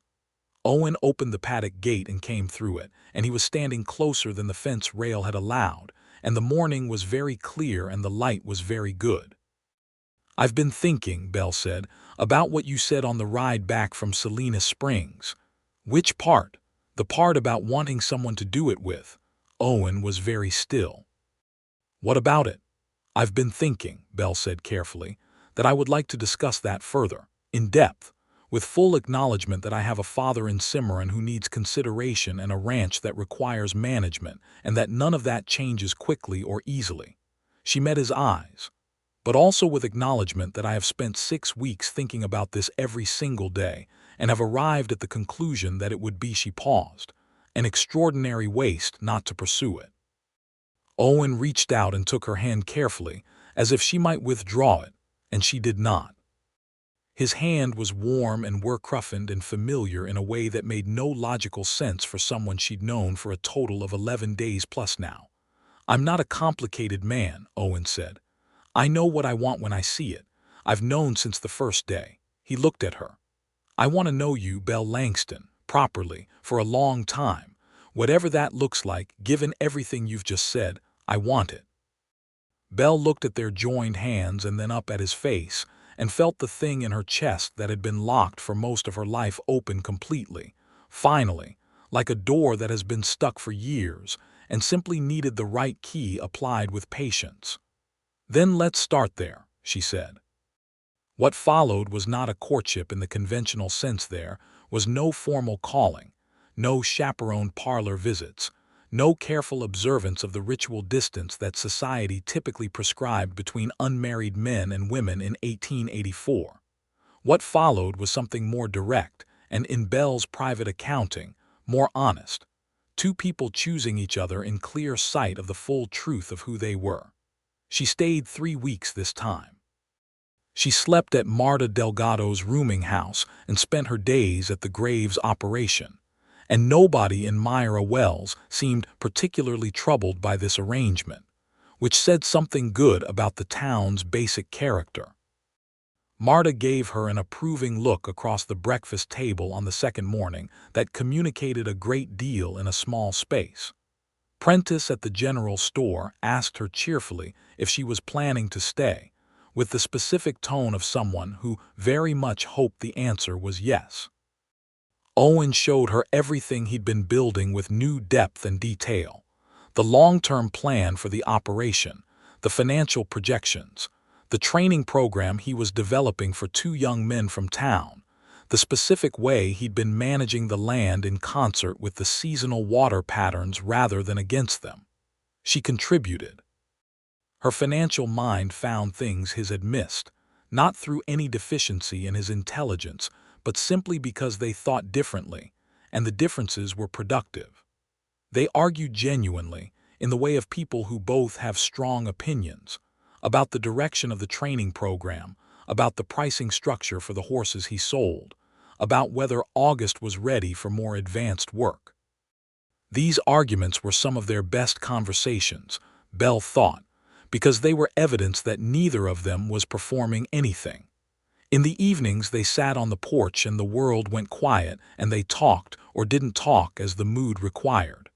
Owen opened the paddock gate and came through it, and he was standing closer than the fence rail had allowed, and the morning was very clear and the light was very good. "I've been thinking," Belle said, "about what you said on the ride back from Salinas Springs." "Which part?" "The part about wanting someone to do it with." Owen was very still. "What about it?" "I've been thinking," Belle said carefully, "that I would like to discuss that further, in depth, with full acknowledgement that I have a father in Cimarron who needs consideration and a ranch that requires management, and that none of that changes quickly or easily." She met his eyes. "But also with acknowledgement that I have spent 6 weeks thinking about this every single day, and have arrived at the conclusion that it would be," she paused, "an extraordinary waste not to pursue it." Owen reached out and took her hand carefully, as if she might withdraw it, and she did not. His hand was warm and work-roughened and familiar in a way that made no logical sense for someone she'd known for a total of 11 days plus now. "I'm not a complicated man," Owen said. "I know what I want when I see it. I've known since the first day." He looked at her. "I want to know you, Belle Langston, properly, for a long time. Whatever that looks like, given everything you've just said, I want it." Belle looked at their joined hands and then up at his face, and felt the thing in her chest that had been locked for most of her life open completely, finally, like a door that has been stuck for years and simply needed the right key applied with patience. "Then let's start there," she said. What followed was not a courtship in the conventional sense. There was no formal calling, no chaperoned parlor visits, no careful observance of the ritual distance that society typically prescribed between unmarried men and women in 1884. What followed was something more direct, and in Belle's private accounting, more honest. Two people choosing each other in clear sight of the full truth of who they were. She stayed 3 weeks this time. She slept at Marta Delgado's rooming house and spent her days at the Graves operation, and nobody in Myra Wells seemed particularly troubled by this arrangement, which said something good about the town's basic character. Marta gave her an approving look across the breakfast table on the second morning that communicated a great deal in a small space. Prentice at the general store asked her cheerfully if she was planning to stay, with the specific tone of someone who very much hoped the answer was yes. Owen showed her everything he'd been building with new depth and detail. The long-term plan for the operation, the financial projections, the training program he was developing for 2 young men from town, the specific way he'd been managing the land in concert with the seasonal water patterns rather than against them. She contributed. Her financial mind found things his had missed, not through any deficiency in his intelligence, but simply because they thought differently, and the differences were productive. They argued genuinely, in the way of people who both have strong opinions, about the direction of the training program, about the pricing structure for the horses he sold, about whether August was ready for more advanced work. These arguments were some of their best conversations, Belle thought, because they were evidence that neither of them was performing anything. In the evenings they sat on the porch and the world went quiet and they talked or didn't talk as the mood required.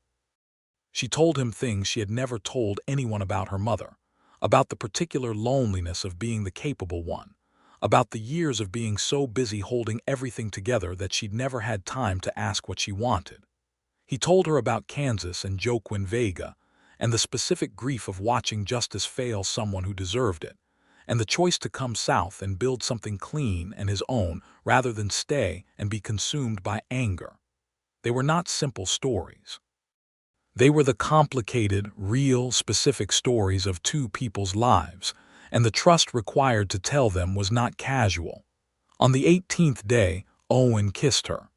She told him things she had never told anyone about her mother, about the particular loneliness of being the capable one, about the years of being so busy holding everything together that she'd never had time to ask what she wanted. He told her about Kansas and Joaquin Vega, and the specific grief of watching justice fail someone who deserved it, and the choice to come south and build something clean and his own rather than stay and be consumed by anger. They were not simple stories. They were the complicated, real, specific stories of 2 people's lives, and the trust required to tell them was not casual. On the 18th day, Owen kissed her.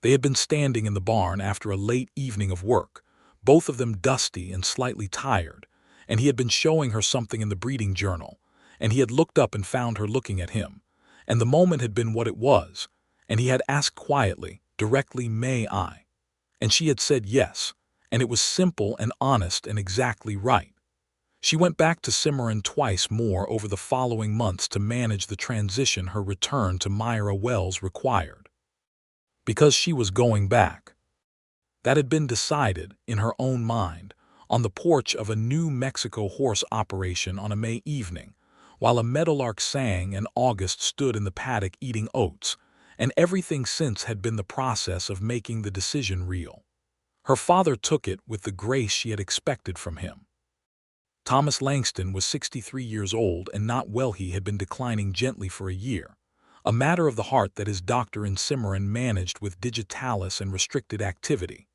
They had been standing in the barn after a late evening of work, both of them dusty and slightly tired, and he had been showing her something in the breeding journal, and he had looked up and found her looking at him, and the moment had been what it was, and he had asked quietly, directly, "May I?" And she had said yes, and it was simple and honest and exactly right. She went back to Cimarron twice more over the following months to manage the transition her return to Myra Wells required. Because she was going back. That had been decided, in her own mind, on the porch of a New Mexico horse operation on a May evening, while a meadowlark sang and August stood in the paddock eating oats, and everything since had been the process of making the decision real. Her father took it with the grace she had expected from him. Thomas Langston was 63 years old and not well. He had been declining gently for a year, a matter of the heart that his doctor in Cimarron managed with digitalis and restricted activity.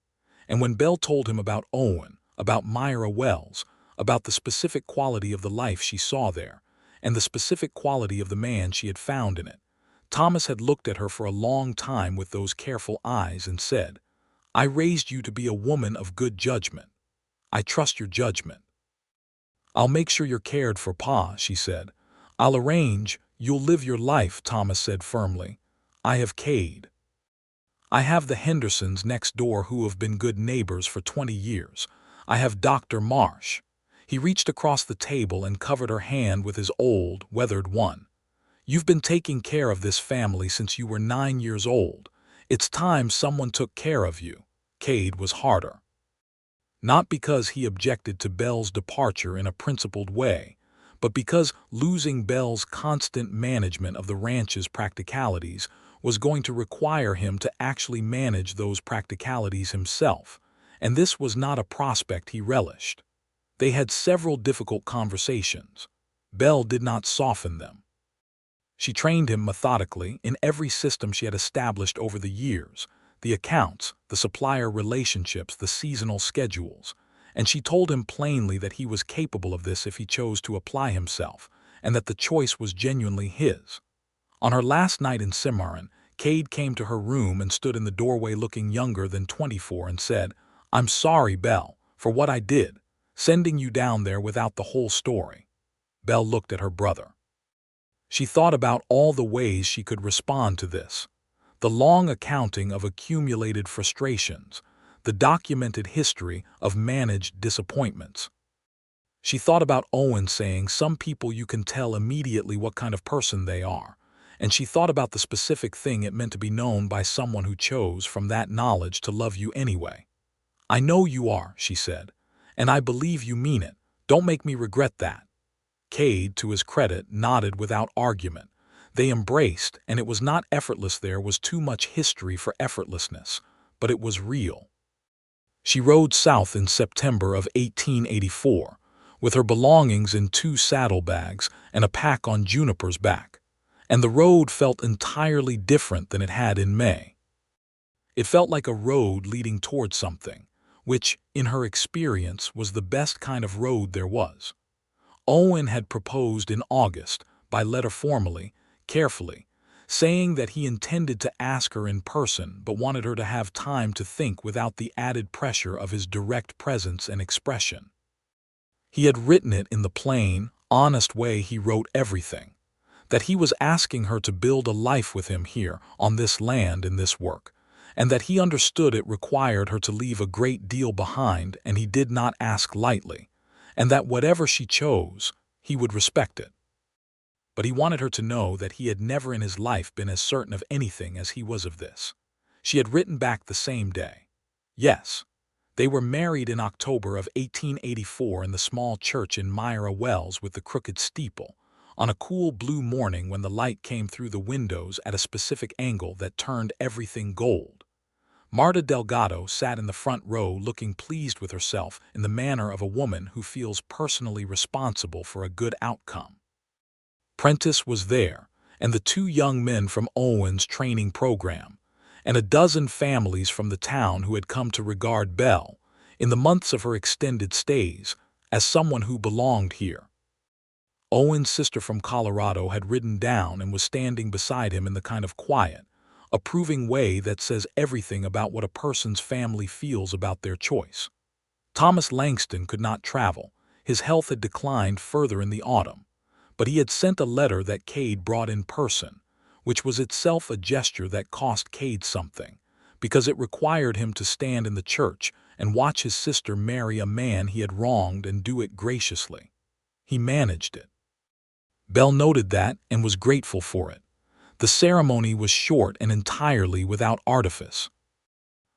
And when Belle told him about Owen, about Myra Wells, about the specific quality of the life she saw there, and the specific quality of the man she had found in it, Thomas had looked at her for a long time with those careful eyes and said, "I raised you to be a woman of good judgment. I trust your judgment." "I'll make sure you're cared for, Pa," she said. "I'll arrange, you'll live your life," Thomas said firmly. "I have Cade. I have the Hendersons next door who have been good neighbors for 20 years. I have Dr. Marsh." He reached across the table and covered her hand with his old, weathered one. "You've been taking care of this family since you were 9 years old. It's time someone took care of you." Cade was harder. Not because he objected to Belle's departure in a principled way, but because losing Belle's constant management of the ranch's practicalities was going to require him to actually manage those practicalities himself, and this was not a prospect he relished. They had several difficult conversations. Belle did not soften them. She trained him methodically in every system she had established over the years, the accounts, the supplier relationships, the seasonal schedules, and she told him plainly that he was capable of this if he chose to apply himself, and that the choice was genuinely his. On her last night in Cimarron, Cade came to her room and stood in the doorway looking younger than 24 and said, "I'm sorry, Belle, for what I did, sending you down there without the whole story." Belle looked at her brother. She thought about all the ways she could respond to this. The long accounting of accumulated frustrations, the documented history of managed disappointments. She thought about Owen saying, "Some people you can tell immediately what kind of person they are," and she thought about the specific thing it meant to be known by someone who chose from that knowledge to love you anyway. "I know you are," she said, "and I believe you mean it. Don't make me regret that." Cade, to his credit, nodded without argument. They embraced, and it was not effortless. There was too much history for effortlessness, but it was real. She rode south in September of 1884, with her belongings in 2 saddlebags and a pack on Juniper's back, and the road felt entirely different than it had in May. It felt like a road leading toward something, which, in her experience, was the best kind of road there was. Owen had proposed in August, by letter formally, carefully, saying that he intended to ask her in person but wanted her to have time to think without the added pressure of his direct presence and expression. He had written it in the plain, honest way he wrote everything, that he was asking her to build a life with him here, on this land, in this work, and that he understood it required her to leave a great deal behind, and he did not ask lightly, and that whatever she chose, he would respect it. But he wanted her to know that he had never in his life been as certain of anything as he was of this. She had written back the same day. Yes, they were married in October of 1884 in the small church in Myra Wells with the crooked steeple, on a cool blue morning when the light came through the windows at a specific angle that turned everything gold. Marta Delgado sat in the front row looking pleased with herself in the manner of a woman who feels personally responsible for a good outcome. Prentice was there, and the 2 young men from Owen's training program, and a dozen families from the town who had come to regard Belle, in the months of her extended stays, as someone who belonged here. Owen's sister from Colorado had ridden down and was standing beside him in the kind of quiet, approving way that says everything about what a person's family feels about their choice. Thomas Langston could not travel. His health had declined further in the autumn, but he had sent a letter that Cade brought in person, which was itself a gesture that cost Cade something, because it required him to stand in the church and watch his sister marry a man he had wronged and do it graciously. He managed it. Belle noted that and was grateful for it. The ceremony was short and entirely without artifice.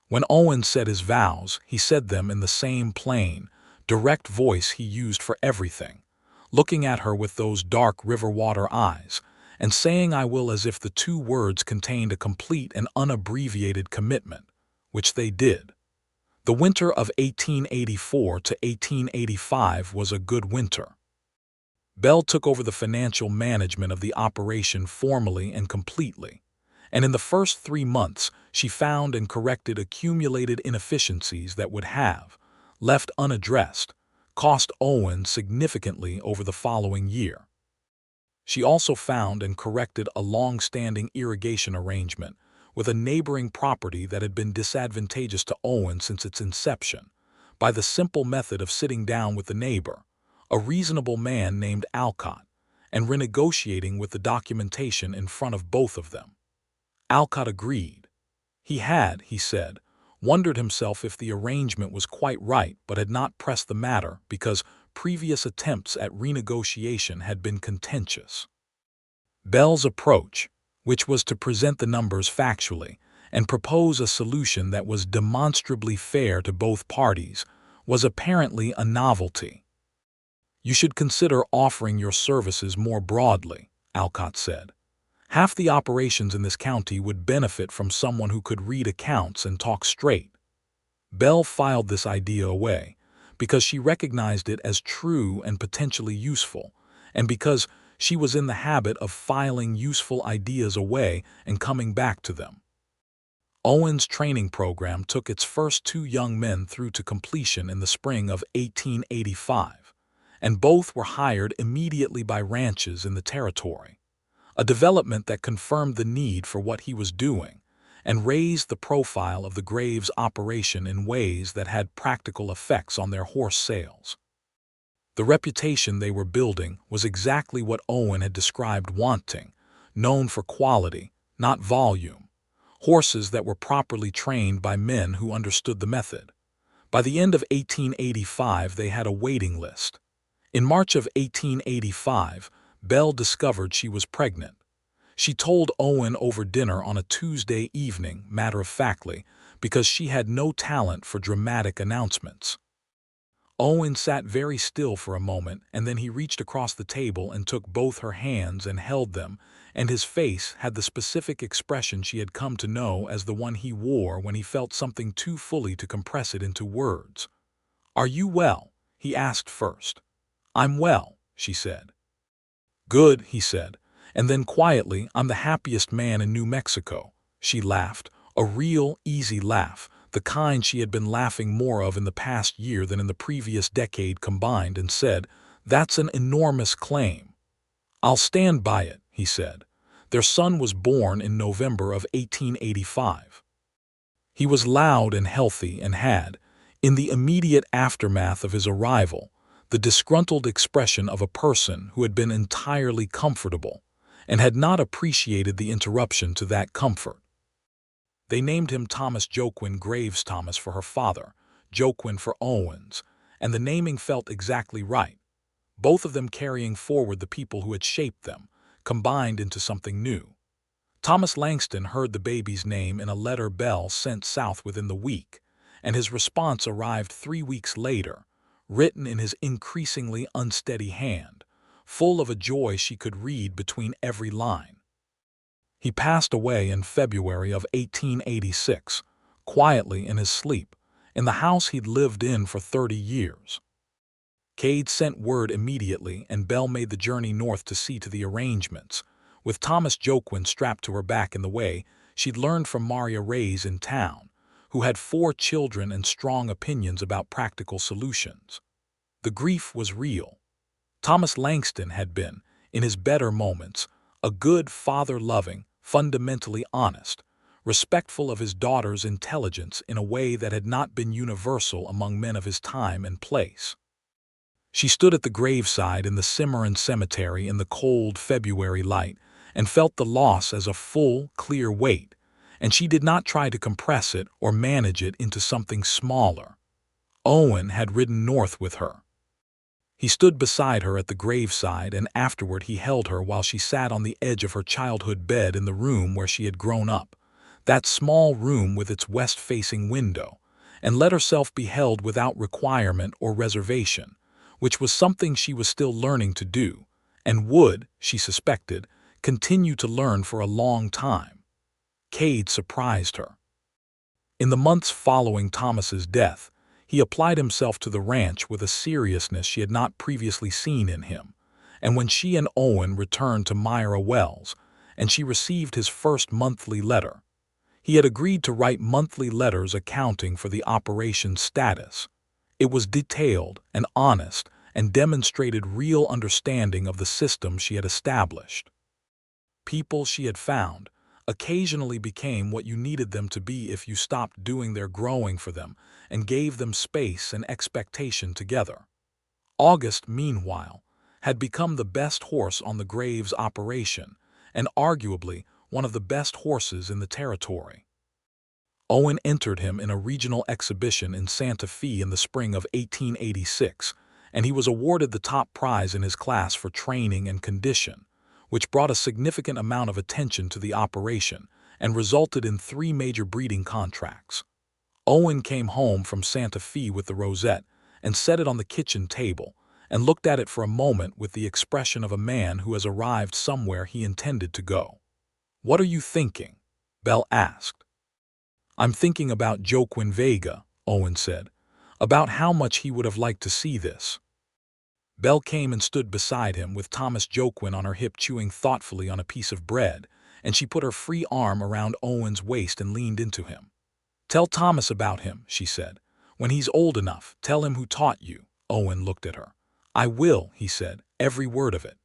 When Owen said his vows, he said them in the same plain, direct voice he used for everything, looking at her with those dark river-water eyes, and saying "I will" as if the two words contained a complete and unabbreviated commitment, which they did. The winter of 1884 to 1885 was a good winter. Belle took over the financial management of the operation formally and completely, and in the first 3 months she found and corrected accumulated inefficiencies that would have, left unaddressed, cost Owen significantly over the following year. She also found and corrected a long-standing irrigation arrangement with a neighboring property that had been disadvantageous to Owen since its inception, by the simple method of sitting down with the neighbor, a reasonable man named Alcott, and renegotiating with the documentation in front of both of them. Alcott agreed. He had, he said, wondered himself if the arrangement was quite right, but had not pressed the matter because previous attempts at renegotiation had been contentious. Belle's approach, which was to present the numbers factually and propose a solution that was demonstrably fair to both parties, was apparently a novelty. "You should consider offering your services more broadly," Alcott said. "Half the operations in this county would benefit from someone who could read accounts and talk straight." Belle filed this idea away, because she recognized it as true and potentially useful, and because she was in the habit of filing useful ideas away and coming back to them. Owen's training program took its first 2 young men through to completion in the spring of 1885, and both were hired immediately by ranches in the territory, a development that confirmed the need for what he was doing and raised the profile of the Graves operation in ways that had practical effects on their horse sales. The reputation they were building was exactly what Owen had described wanting, known for quality, not volume, horses that were properly trained by men who understood the method. By the end of 1885 they had a waiting list. In March of 1885, Belle discovered she was pregnant. She told Owen over dinner on a Tuesday evening, matter-of-factly, because she had no talent for dramatic announcements. Owen sat very still for a moment, and then he reached across the table and took both her hands and held them, and his face had the specific expression she had come to know as the one he wore when he felt something too fully to compress it into words. "Are you well?" he asked first. "I'm well," she said. "Good," he said, and then quietly, "I'm the happiest man in New Mexico." She laughed, a real, easy laugh, the kind she had been laughing more of in the past year than in the previous decade combined, and said, "That's an enormous claim." "I'll stand by it," he said. Their son was born in November of 1885. He was loud and healthy and had, in the immediate aftermath of his arrival, the disgruntled expression of a person who had been entirely comfortable and had not appreciated the interruption to that comfort. They named him Thomas Joaquin Graves Thomas for her father, Joaquin for Owens, and the naming felt exactly right, both of them carrying forward the people who had shaped them, combined into something new. Thomas Langston heard the baby's name in a letter Belle sent south within the week, and his response arrived 3 weeks later, written in his increasingly unsteady hand, full of a joy she could read between every line. He passed away in February of 1886, quietly in his sleep, in the house he'd lived in for 30 years. Cade sent word immediately, and Belle made the journey north to see to the arrangements. With Thomas Joaquin strapped to her back in the way, she'd learned from Maria Reyes in town, who had 4 children and strong opinions about practical solutions. The grief was real. Thomas Langston had been, in his better moments, a good father-loving, fundamentally honest, respectful of his daughter's intelligence in a way that had not been universal among men of his time and place. She stood at the graveside in the Cimarron Cemetery in the cold February light, and felt the loss as a full, clear weight, and she did not try to compress it or manage it into something smaller. Owen had ridden north with her. He stood beside her at the graveside, and afterward he held her while she sat on the edge of her childhood bed in the room where she had grown up, that small room with its west-facing window, and let herself be held without requirement or reservation, which was something she was still learning to do, and would, she suspected, continue to learn for a long time. Cade surprised her. In the months following Thomas's death, he applied himself to the ranch with a seriousness she had not previously seen in him, and when she and Owen returned to Myra Wells, and she received his first monthly letter, he had agreed to write monthly letters accounting for the operation's status. It was detailed and honest and demonstrated real understanding of the system she had established. People she had found occasionally became what you needed them to be if you stopped doing their growing for them and gave them space and expectation together. August, meanwhile, had become the best horse on the Graves operation, and arguably one of the best horses in the territory. Owen entered him in a regional exhibition in Santa Fe in the spring of 1886, and he was awarded the top prize in his class for training and condition, which brought a significant amount of attention to the operation and resulted in 3 major breeding contracts. Owen came home from Santa Fe with the rosette and set it on the kitchen table and looked at it for a moment with the expression of a man who has arrived somewhere he intended to go. "What are you thinking?" Belle asked. "I'm thinking about Joaquin Vega," Owen said, "about how much he would have liked to see this." Belle came and stood beside him with Thomas Joaquin on her hip chewing thoughtfully on a piece of bread, and she put her free arm around Owen's waist and leaned into him. "Tell Thomas about him," she said. "When he's old enough, tell him who taught you." Owen looked at her. "I will," he said, "every word of it."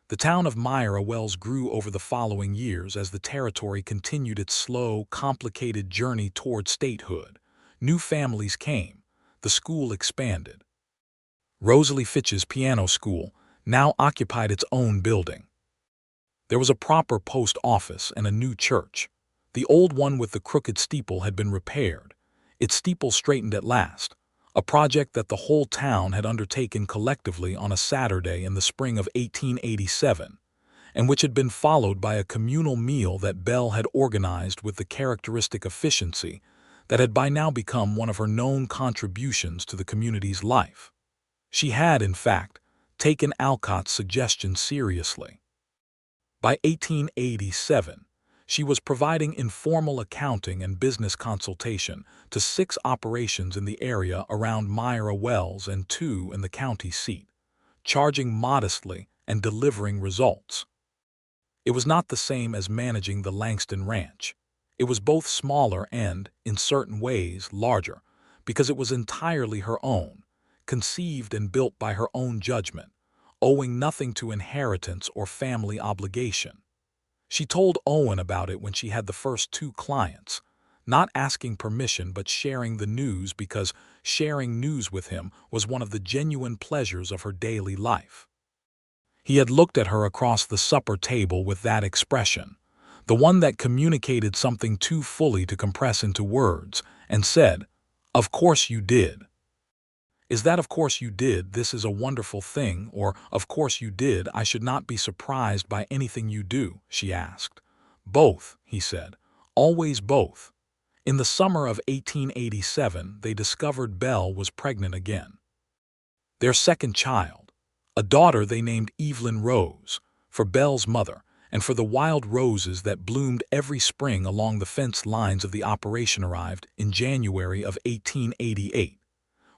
The town of Myra Wells grew over the following years as the territory continued its slow, complicated journey toward statehood. New families came. The school expanded. Rosalie Fitch's piano school now occupied its own building. There was a proper post office and a new church. The old one with the crooked steeple had been repaired, its steeple straightened at last, a project that the whole town had undertaken collectively on a Saturday in the spring of 1887, and which had been followed by a communal meal that Belle had organized with the characteristic efficiency that had by now become one of her known contributions to the community's life. She had, in fact, taken Alcott's suggestion seriously. By 1887, she was providing informal accounting and business consultation to 6 operations in the area around Myra Wells and 2 in the county seat, charging modestly and delivering results. It was not the same as managing the Langston Ranch. It was both smaller and, in certain ways, larger, because it was entirely her own, conceived and built by her own judgment, owing nothing to inheritance or family obligation. She told Owen about it when she had the first 2 clients, not asking permission but sharing the news because sharing news with him was one of the genuine pleasures of her daily life. He had looked at her across the supper table with that expression, the one that communicated something too fully to compress into words, and said, "Of course you did." "Is that 'of course you did, this is a wonderful thing,' or 'of course you did, I should not be surprised by anything you do?" she asked. "Both," he said, "always both." In the summer of 1887, they discovered Belle was pregnant again. Their second child, a daughter they named Evelyn Rose, for Belle's mother, and for the wild roses that bloomed every spring along the fence lines of the operation, arrived in January of 1888.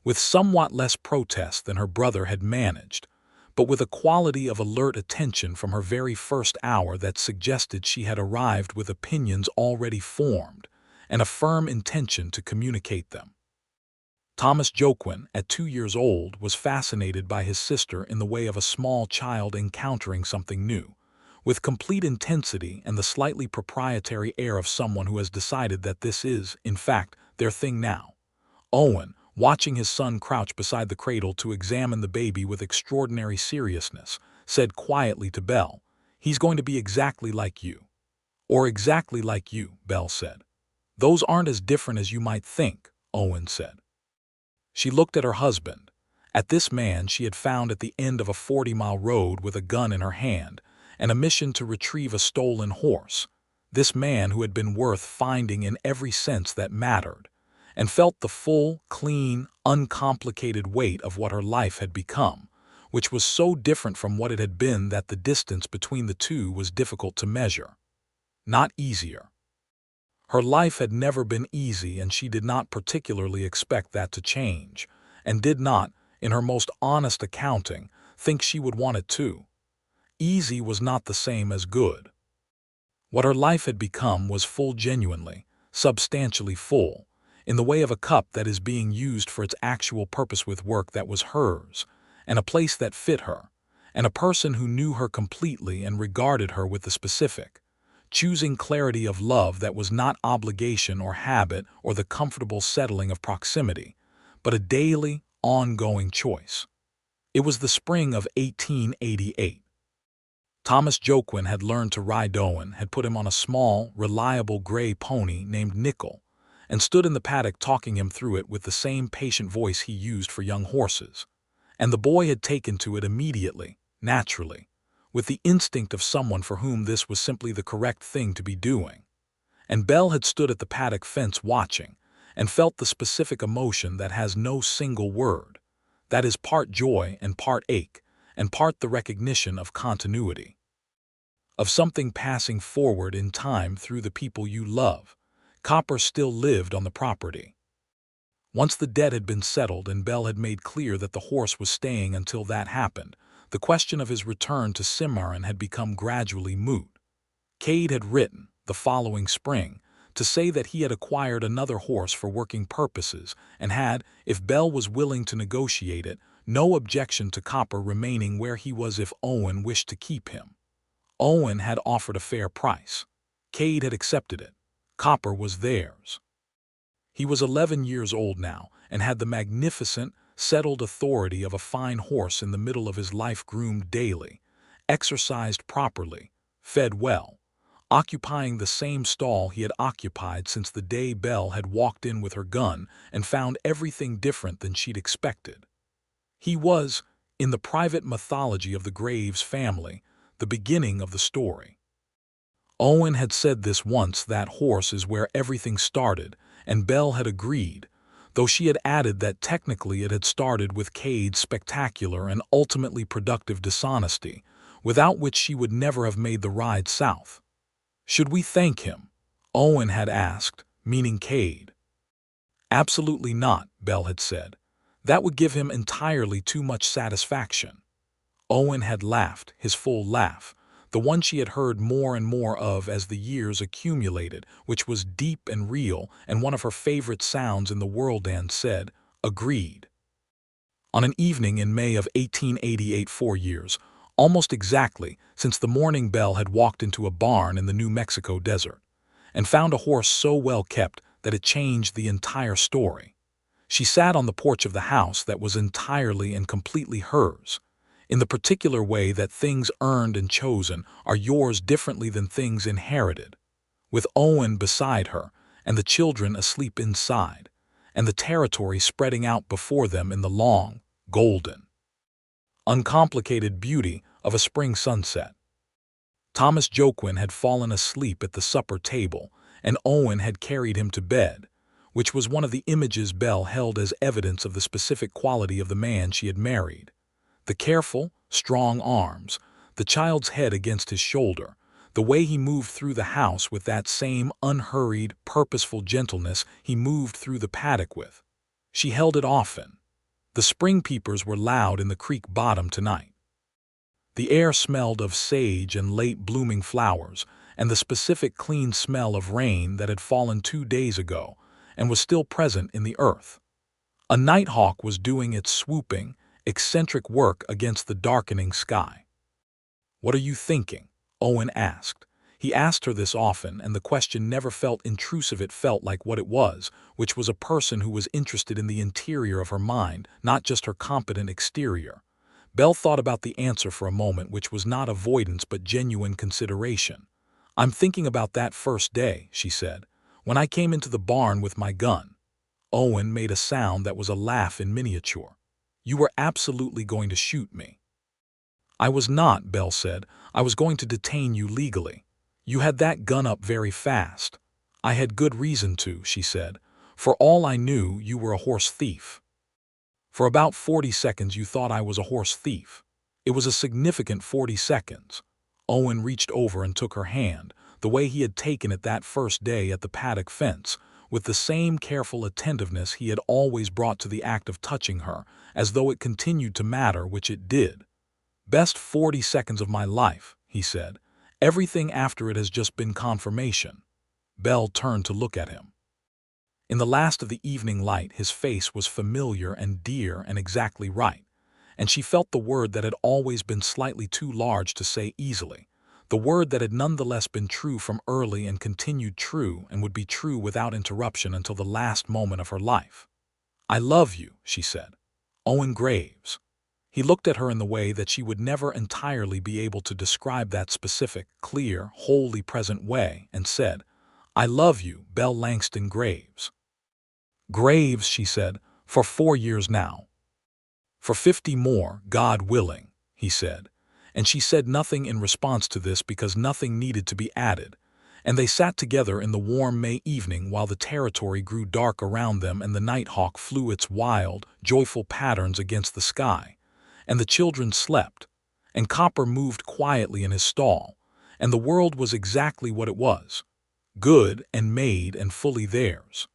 With somewhat less protest than her brother had managed, but with a quality of alert attention from her very first hour that suggested she had arrived with opinions already formed and a firm intention to communicate them. Thomas Joaquin, at 2 years old, was fascinated by his sister in the way of a small child encountering something new, with complete intensity and the slightly proprietary air of someone who has decided that this is, in fact, their thing now. Owen, watching his son crouch beside the cradle to examine the baby with extraordinary seriousness, said quietly to Belle, He's going to be exactly like you. Or exactly like you, Belle said. Those aren't as different as you might think, Owen said. She looked at her husband, at this man she had found at the end of a 40-mile road with a gun in her hand and a mission to retrieve a stolen horse, this man who had been worth finding in every sense that mattered, and felt the full, clean, uncomplicated weight of what her life had become, which was so different from what it had been that the distance between the two was difficult to measure. Not easier. Her life had never been easy, and she did not particularly expect that to change, and did not, in her most honest accounting, think she would want it to. Easy was not the same as good. What her life had become was full, genuinely, substantially full, in the way of a cup that is being used for its actual purpose, with work that was hers, and a place that fit her, and a person who knew her completely and regarded her with the specific, choosing clarity of love that was not obligation or habit or the comfortable settling of proximity, but a daily, ongoing choice. It was the spring of 1888. Thomas Joquin had learned to ride Owen, had put him on a small, reliable gray pony named Nickel, and stood in the paddock talking him through it with the same patient voice he used for young horses. And the boy had taken to it immediately, naturally, with the instinct of someone for whom this was simply the correct thing to be doing. And Belle had stood at the paddock fence watching, and felt the specific emotion that has no single word, that is part joy and part ache, and part the recognition of continuity, of something passing forward in time through the people you love. Copper still lived on the property. Once the debt had been settled and Belle had made clear that the horse was staying until that happened, the question of his return to Cimarron had become gradually moot. Cade had written, the following spring, to say that he had acquired another horse for working purposes and had, if Belle was willing to negotiate it, no objection to Copper remaining where he was if Owen wished to keep him. Owen had offered a fair price. Cade had accepted it. Copper was theirs. He was 11 years old now and had the magnificent, settled authority of a fine horse in the middle of his life, groomed daily, exercised properly, fed well, occupying the same stall he had occupied since the day Belle had walked in with her gun and found everything different than she'd expected. He was, in the private mythology of the Graves family, the beginning of the story. Owen had said this once: that horse is where everything started, and Belle had agreed, though she had added that technically it had started with Cade's spectacular and ultimately productive dishonesty, without which she would never have made the ride south. Should we thank him? Owen had asked, meaning Cade. Absolutely not, Belle had said. That would give him entirely too much satisfaction. Owen had laughed, his full laugh, the one she had heard more and more of as the years accumulated, which was deep and real and one of her favorite sounds in the world, and said, agreed. On an evening in May of 1888, 4 years, almost exactly, since the morning Belle had walked into a barn in the New Mexico desert, and found a horse so well kept that it changed the entire story. She sat on the porch of the house that was entirely and completely hers, in the particular way that things earned and chosen are yours differently than things inherited, with Owen beside her and the children asleep inside, and the territory spreading out before them in the long, golden, uncomplicated beauty of a spring sunset. Thomas Joquin had fallen asleep at the supper table, and Owen had carried him to bed, which was one of the images Belle held as evidence of the specific quality of the man she had married. The careful, strong arms, the child's head against his shoulder, the way he moved through the house with that same unhurried, purposeful gentleness he moved through the paddock with. She held it often. The spring peepers were loud in the creek bottom tonight. The air smelled of sage and late blooming flowers, and the specific clean smell of rain that had fallen 2 days ago and was still present in the earth. A nighthawk was doing its swooping, eccentric work against the darkening sky. "What are you thinking?" Owen asked. He asked her this often, and the question never felt intrusive. It felt like what it was, which was a person who was interested in the interior of her mind, not just her competent exterior. Belle thought about the answer for a moment, which was not avoidance but genuine consideration. "I'm thinking about that first day," she said, "when I came into the barn with my gun." Owen made a sound that was a laugh in miniature. "You were absolutely going to shoot me." "I was not," Belle said. "I was going to detain you legally. You had that gun up very fast." "I had good reason to," she said. "For all I knew, you were a horse thief." "For about 40 seconds you thought I was a horse thief." It was a significant 40 seconds. Owen reached over and took her hand, the way he had taken it that first day at the paddock fence, with the same careful attentiveness he had always brought to the act of touching her, as though it continued to matter, which it did. "Best 40 seconds of my life," he said. "Everything after it has just been confirmation." Belle turned to look at him. In the last of the evening light, his face was familiar and dear and exactly right, and she felt the word that had always been slightly too large to say easily, the word that had nonetheless been true from early and continued true and would be true without interruption until the last moment of her life. "I love you," she said. "Owen Graves." He looked at her in the way that she would never entirely be able to describe, that specific, clear, wholly present way, and said, "I love you, Belle Langston Graves." "Graves," she said, "for 4 years now." "For 50 more, God willing," he said. And she said nothing in response to this because nothing needed to be added, and they sat together in the warm May evening while the territory grew dark around them and the nighthawk flew its wild, joyful patterns against the sky, and the children slept, and Copper moved quietly in his stall, and the world was exactly what it was, good and made and fully theirs.